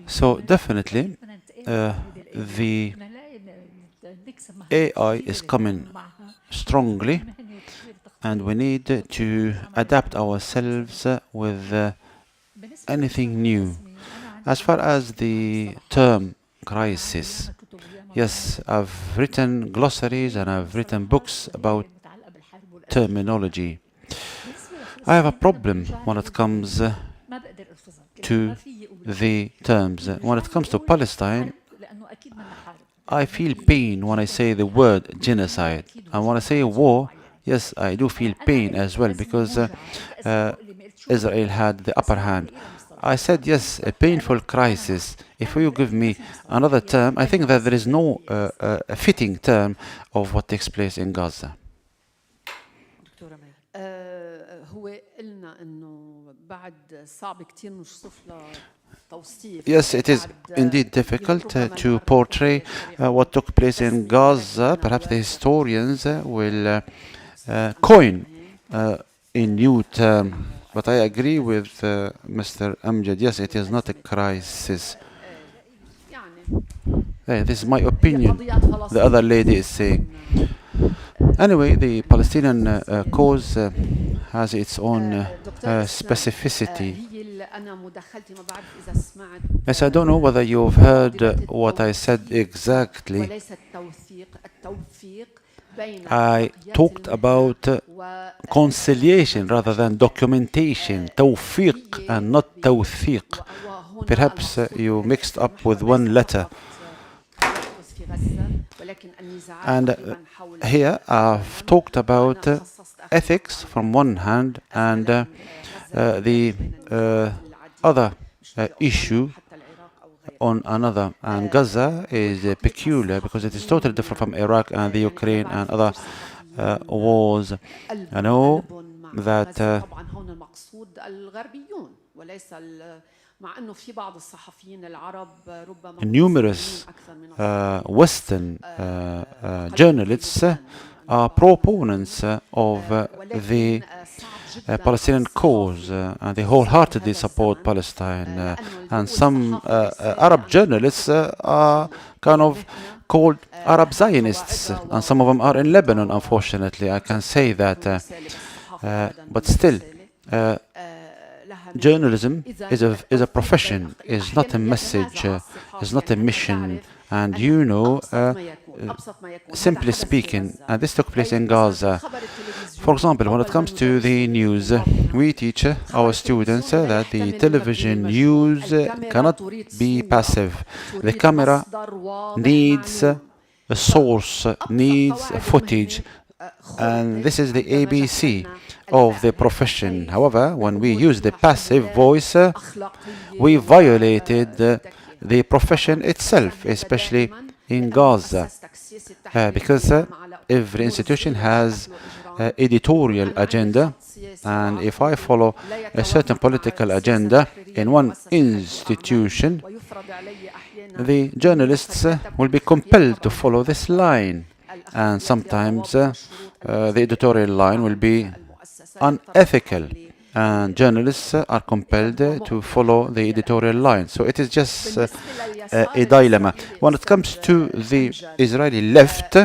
So definitely the AI is coming strongly, and we need to adapt ourselves with anything new. As far as the term crisis, yes, I've written glossaries and I've written books about terminology. I have a problem when it comes to the terms. When it comes to Palestine, I feel pain when I say the word genocide. And when I say war, yes, I do feel pain as well, because Israel had the upper hand. I said, yes, a painful crisis. If you give me another term, I think that there is no fitting term of what takes place in Gaza. Yes, it is indeed difficult to portray what took place in Gaza. Perhaps the historians will coin a new term. But I agree with Mr. Amjad. Yes, it is not a crisis. Hey, this is my opinion, the other lady is saying. Anyway, the Palestinian cause has its own specificity. Yes, I don't know whether you've heard what I said exactly. I talked about conciliation rather than documentation, tawfiq and not tawthiq. Perhaps you mixed up with one letter. And here I've talked about ethics from one hand and the other issue on another. And Gaza is peculiar because it is totally different from Iraq and the Ukraine and other wars. I know that طبعا هون المقصود الغربيون وليس مع انه في بعض الصحفيين العرب ربما numerous Western journalists are proponents of the Palestinian cause and they wholeheartedly support Palestine. And some Arab journalists are kind of called Arab Zionists, and some of them are in Lebanon, unfortunately. I can say that. But still, journalism is a profession, is not a message, is not a mission. And you know, simply speaking, and this took place in Gaza. For example, when it comes to the news, we teach our students that the television news cannot be passive. The camera needs a source, needs footage, and this is the ABC of the profession. However, when we use the passive voice, we violated the profession itself, especially in Gaza, because every institution has editorial agenda, and if I follow a certain political agenda in one institution, the journalists will be compelled to follow this line, and sometimes the editorial line will be unethical, and journalists are compelled to follow the editorial line. So it is just a dilemma. When it comes to the Israeli left,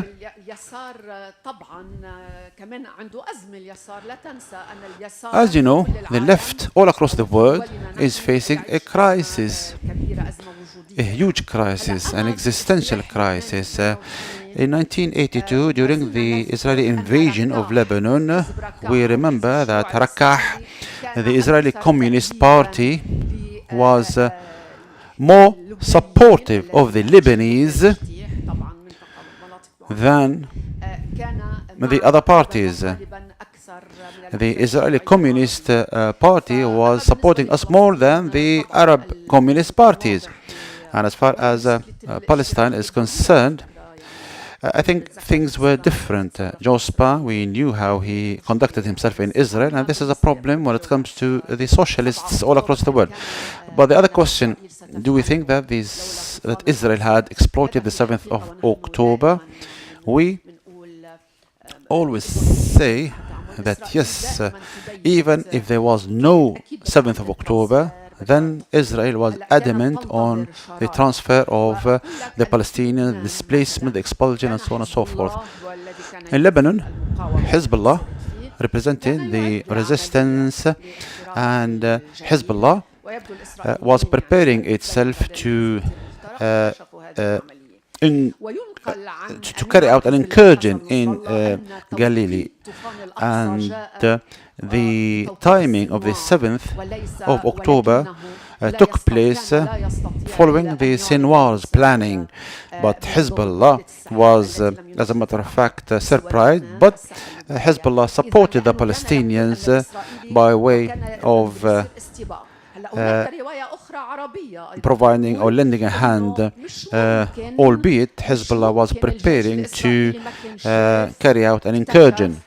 as you know, the left all across the world is facing a crisis, a huge crisis, an existential crisis. In 1982, during the Israeli invasion of Lebanon, we remember that Rakah, the Israeli Communist Party, was more supportive of the Lebanese than the other parties. The Israeli Communist Party was supporting us more than the Arab Communist parties. And as far as Palestine is concerned, I think things were different. Jospin, we knew how he conducted himself in Israel, and this is a problem when it comes to the socialists all across the world. But the other question, do we think that that Israel had exploited the 7th of October? We always say that yes, even if there was no 7th of October, then Israel was adamant on the transfer of the Palestinian displacement, the expulsion, and so on and so forth. In Lebanon, Hezbollah represented the resistance, and Hezbollah was preparing itself to carry out an incursion in Galilee, and the timing of the 7th of October took place following the Sinwar's planning, but Hezbollah was, as a matter of fact, surprised, but Hezbollah supported the Palestinians by way of providing or lending a hand, albeit Hezbollah was preparing to carry out an incursion.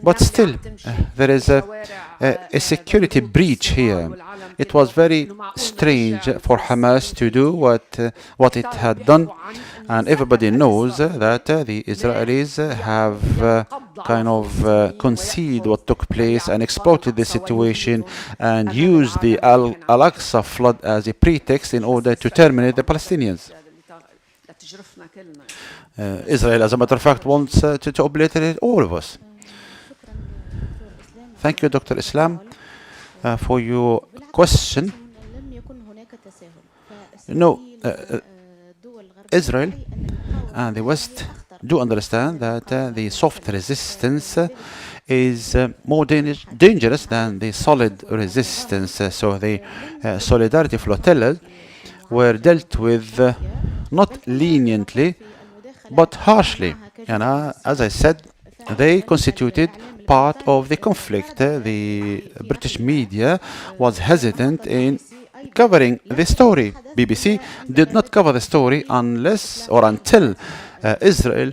But still, there is a security breach here. It was very strange for Hamas to do what it had done, and everybody knows that the Israelis have kind of conceded what took place and exploited the situation and used the Al-Aqsa flood as a pretext in order to terminate the Palestinians. Israel, as a matter of fact, wants to obliterate all of us. Thank you, Dr. Islam, for your question. No, Israel and the West do understand that the soft resistance is more dangerous than the solid resistance. So the solidarity flotillas were dealt with not leniently, but harshly. And as I said, they constituted part of the conflict. The British media was hesitant in covering the story. BBC did not cover the story unless or until Israel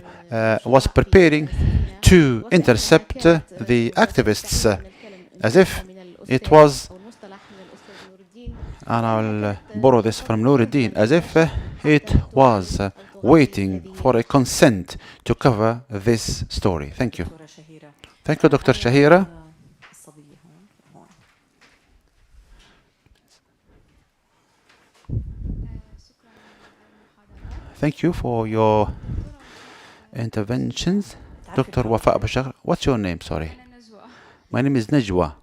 was preparing to intercept the activists, as if it was, and I'll borrow this from Nuruddin, as if it was waiting for a consent to cover this story. Thank you. دكتورة شهيرة. Thank you, Dr. Shahira. الصبية هون. Thank you for your interventions. Dr. Wafa Abu Shakr, what's your name? Sorry. My name is Najwa.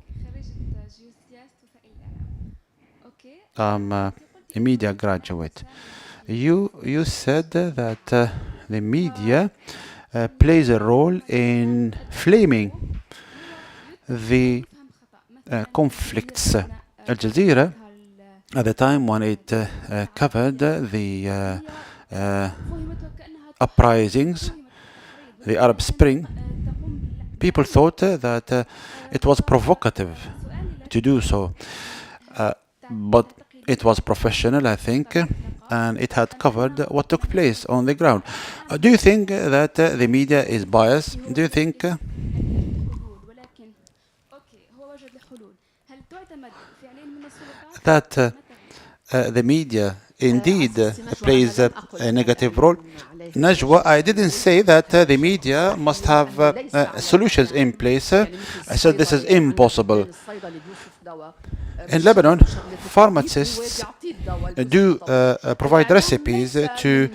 I'm a media graduate. You said that the media plays a role in flaming the conflicts. Al Jazeera, at the time when it covered the uprisings, the Arab Spring, people thought that it was provocative to do so. But it was professional, I think, and it had covered what took place on the ground. Do you think that the media is biased? Do you think that the media indeed plays a negative role? Najwa, I didn't say that the media must have solutions in place. I said this is impossible. In Lebanon, pharmacists do provide recipes to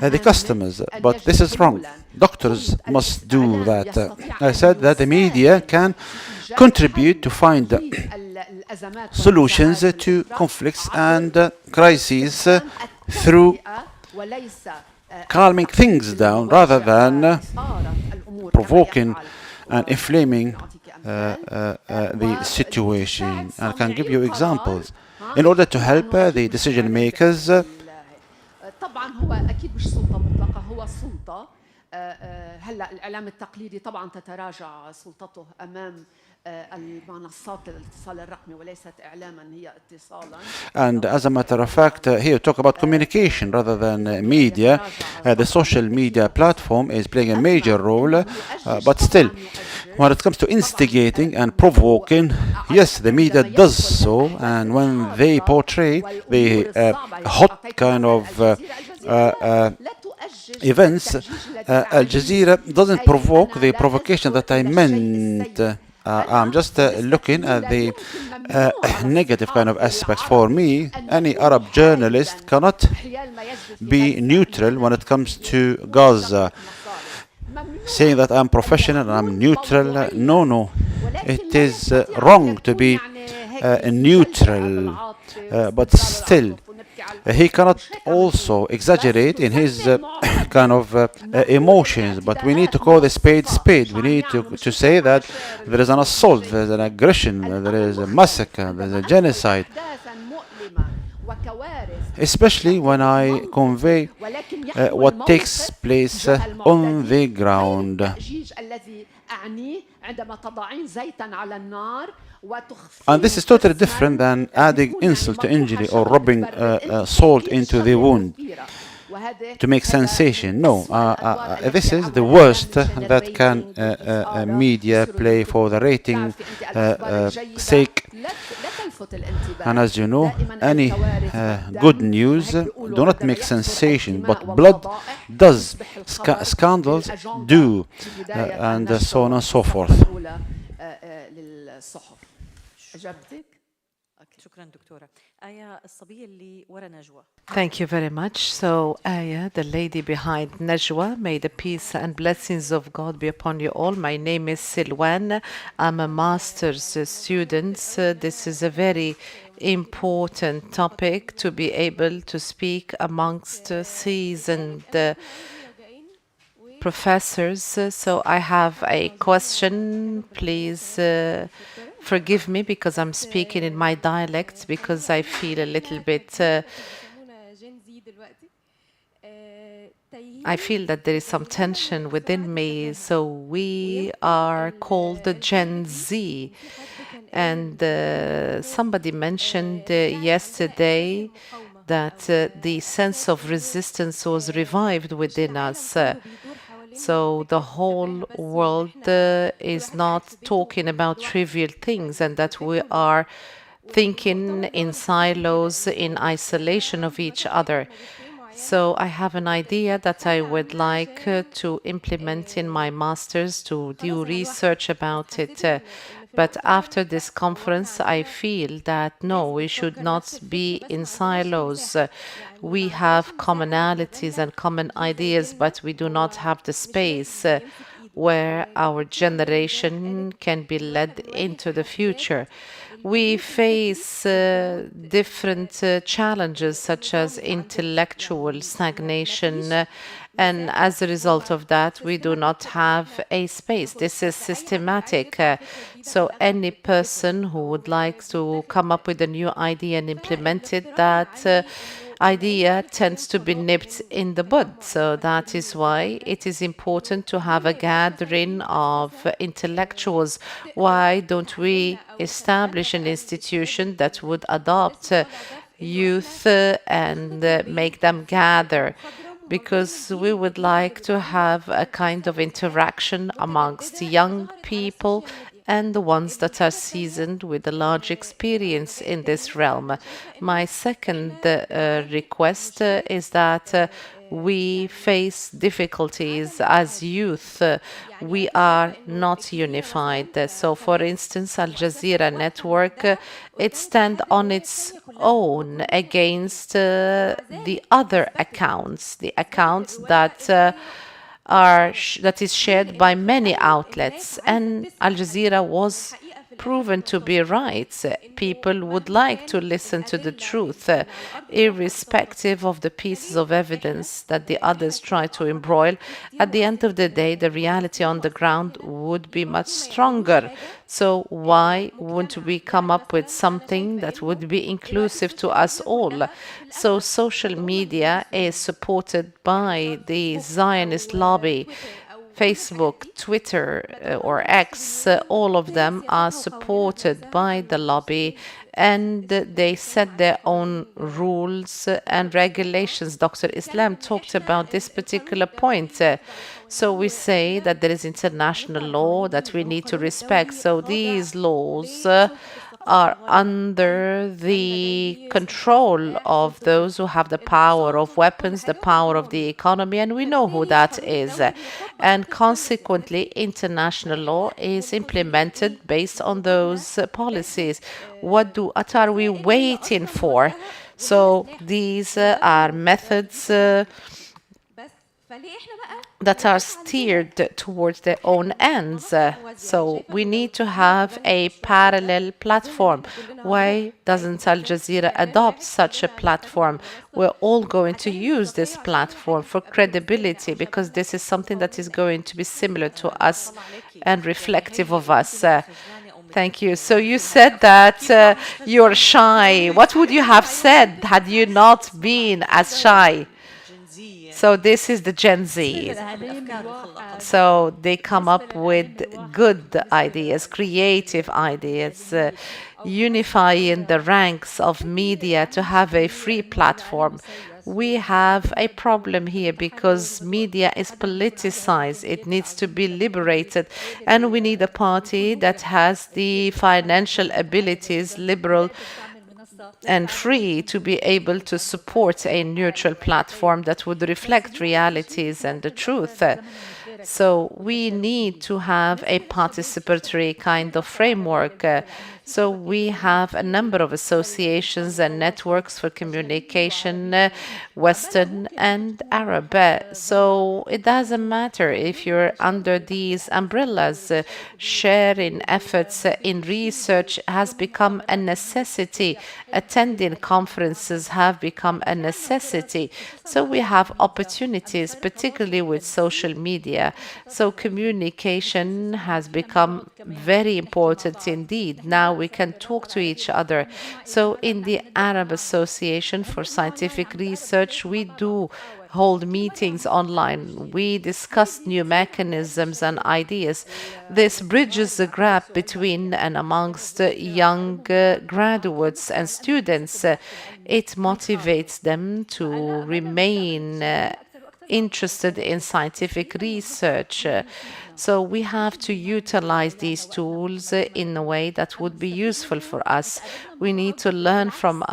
the customers, but this is wrong. Doctors must do that. I said that the media can contribute to find solutions to conflicts and crises through calming things down rather than provoking and inflaming the situation. I can give you examples in order to help the decision makers. طبعا هو اكيد مش سلطه مطلقه، هو سلطه. هلا الاعلام التقليدي طبعا تتراجع سلطته امام المنصات الاتصال الرقمي وليست اعلاما، هي اتصالا. And as a matter of fact, here talk about communication rather than media. The social media platform is playing a major role, but still, when it comes to instigating and provoking, yes, the media does so, and when they portray the hot kind of events, Al Jazeera doesn't provoke the provocation that I meant. I'm just looking at the negative kind of aspects. For me, any Arab journalist cannot be neutral when it comes to Gaza. Saying that I'm professional and I'm neutral, no. It is wrong to be neutral, but still, he cannot also exaggerate in his kind of emotions, but we need to call the spade spade. We need to say that there is an assault, there is an aggression, there is a massacre, there is a genocide. Especially when I convey what takes place on the ground. And this is totally different than adding insult to injury or rubbing salt into the wound to make sensation. No, this is the worst that can media play for the rating sake. And as you know, any good news do not make sensation, but blood does, scandals do, and so on and so forth. شكرا دكتورة. آية الصبية اللي ورا نجوى. Thank you very much. So, Aya, the lady behind Najwa, may the peace and blessings of God be upon you all. My name is Silwan. I'm a master's student. This is a very important topic to be able to speak amongst seasoned professors. So I have a question. Please forgive me because I'm speaking in my dialect because I feel a little bit I feel that there is some tension within me. So we are called the Gen Z. And somebody mentioned yesterday that the sense of resistance was revived within us. So the whole world is not talking about trivial things, and that we are thinking in silos, in isolation of each other. So I have an idea that I would like to implement in my master's, to do research about it. But after this conference, I feel that no, we should not be in silos. We have commonalities and common ideas, but we do not have the space where our generation can be led into the future. We face different challenges such as intellectual stagnation, and as a result of that, we do not have a space. This is systematic. So any person who would like to come up with a new idea and implement it, that idea tends to be nipped in the bud. So that is why it is important to have a gathering of intellectuals. Why don't we establish an institution that would adopt youth and make them gather? Because we would like to have a kind of interaction amongst young people and the ones that are seasoned with a large experience in this realm. My second request is that we face difficulties as youth. We are not unified. So, for instance, Al Jazeera network, it stands on its own against the other accounts, the accounts that that is shared by many outlets, and Al Jazeera was proven to be right. People would like to listen to the truth, irrespective of the pieces of evidence that the others try to embroil. At the end of the day, the reality on the ground would be much stronger. So why wouldn't we come up with something that would be inclusive to us all? So social media is supported by the Zionist lobby. Facebook, Twitter, or X, all of them are supported by the lobby, and they set their own rules and regulations. Dr. Islam talked about this particular point. So we say that there is international law that we need to respect. So these laws are under the control of those who have the power of weapons, the power of the economy, and we know who that is. And consequently, international law is implemented based on those policies. What are we waiting for? So these are methods that are steered towards their own ends. So we need to have a parallel platform. Why doesn't Al Jazeera adopt such a platform? We're all going to use this platform for credibility, because this is something that is going to be similar to us and reflective of us. Thank you. So you said that you're shy. What would you have said had you not been as shy? So this is the Gen Z. So they come up with good ideas, creative ideas, unifying the ranks of media to have a free platform. We have a problem here because media is politicized. It needs to be liberated. And we need a party that has the financial abilities, liberal and free, to be able to support a neutral platform that would reflect realities and the truth. So we need to have a participatory kind of framework. So we have a number of associations and networks for communication, Western and Arab. So it doesn't matter if you're under these umbrellas. Sharing efforts in research has become a necessity. Attending conferences have become a necessity. So we have opportunities, particularly with social media. So communication has become very important indeed. Now we can talk to each other. So in the Arab Association for Scientific Research, we do hold meetings online. We discuss new mechanisms and ideas. This bridges the gap between and amongst young graduates and students. It motivates them to remain interested in scientific research. So we have to utilize these tools in a way that would be useful for us. We need to learn from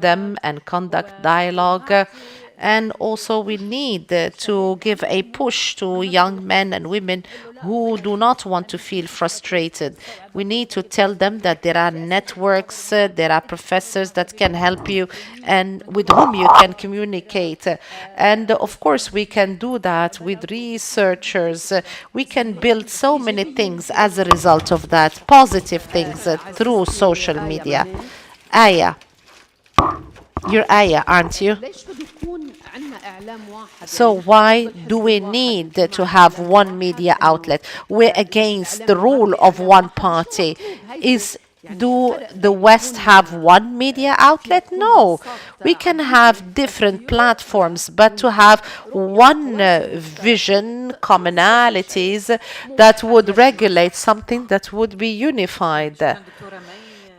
them and conduct dialogue. And also we need to give a push to young men and women who do not want to feel frustrated. We need to tell them that there are networks, there are professors that can help you and with whom you can communicate. And of course, we can do that with researchers. We can build so many things as a result of that, positive things through social media. Aya, you're Aya, aren't you? So why do we need to have one media outlet? We're against the rule of one party. Do the West have one media outlet? No. We can have different platforms, but to have one vision, commonalities that would regulate something that would be unified.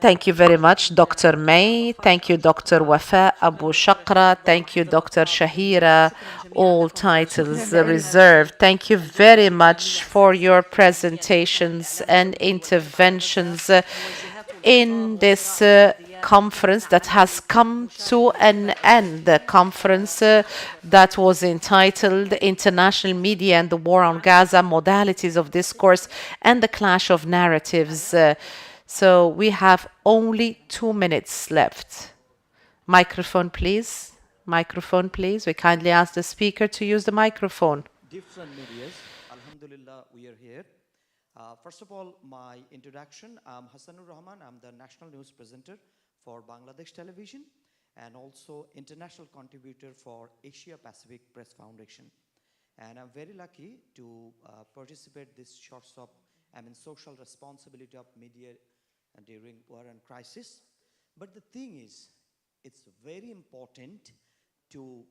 Thank you very much, Dr. May. Thank you, Dr. Wafa Abu Shakra. Thank you, Dr. Shahira. All titles reserved. Thank you very much for your presentations and interventions in this conference that has come to an end, the conference that was entitled International Media and the War on Gaza, Modalities of Discourse and the Clash of Narratives. So we have only 2 minutes left. Microphone, please. Microphone, please. We kindly ask the speaker to use the microphone. Different medias. Alhamdulillah, we are here. First of all, my introduction. I'm Hassanur Rahman. I'm the national news presenter for Bangladesh Television and also international contributor for Asia Pacific Press Foundation. And I'm very lucky to participate this short-stop, social responsibility of media during war and crisis. But the thing is, it's very important to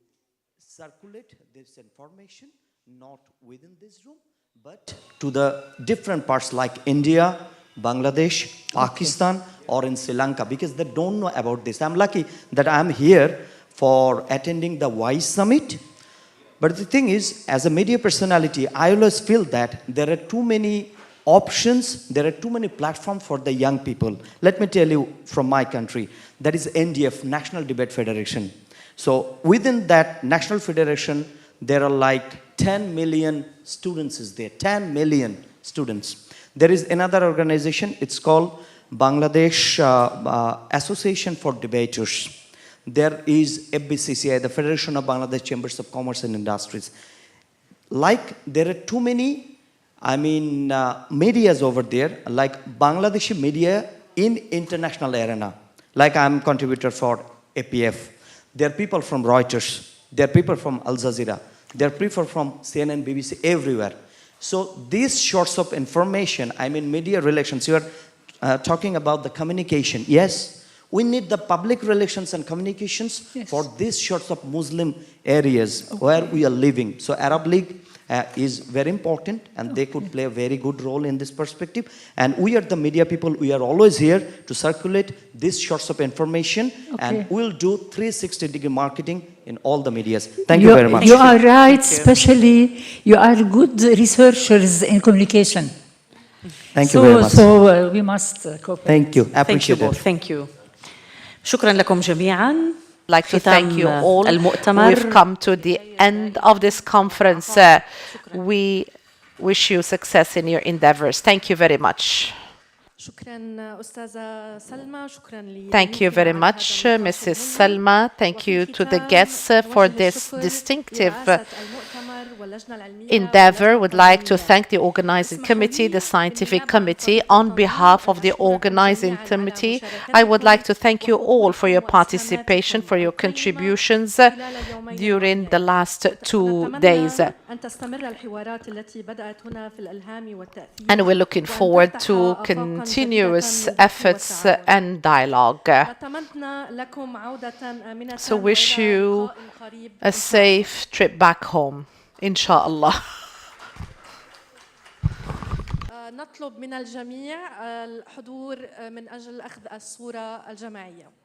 circulate this information, not within this room, but to the different parts like India, Bangladesh, Pakistan, or in Sri Lanka, because they don't know about this. I'm lucky that I'm here for attending the WISE Summit. But the thing is, as a media personality, I always feel that there are too many options, there are too many platforms for the young people. Let me tell you from my country, that is NDF, National Debate Federation. So within that National Federation, there are like 10 million students is there, 10 million students. There is another organization, it's called Bangladesh Association for Debaters. There is FBCCI, the Federation of Bangladesh Chambers of Commerce and Industries. Like there are too many medias over there, like Bangladeshi media in international arena. Like I'm contributor for APF. There are people from Reuters. There are people from Al Jazeera. There are people from CNN, BBC, everywhere. So these sorts of information, media relations, you are talking about the communication. Yes, we need the public relations and communications for these sorts of Muslim areas where we are living. So Arab League is very important, and they could play a very good role in this perspective. And we are the media people, we are always here to circulate these sorts of information, and we'll do 360-degree marketing in all the medias. Thank you very much. You are right, especially you are good researchers in communication. Thank you very much. So we must cooperate. Thank you. Appreciate it. Thank you. شكرا لكم جميعا. Like to thank you all. We've come to the end of this conference. We wish you success in your endeavors. Thank you very much. Thank you very much, Mrs. Salma. Thank you to the guests for this distinctive endeavor, would like to thank the organizing committee, the scientific committee. On behalf of the organizing committee, I would like to thank you all for your participation, for your contributions during the last 2 days. And we're looking forward to continuous efforts and dialogue. So wish you a safe trip back home, inshallah. نطلب من الجميع الحضور من أجل أخذ الصورة الجماعية.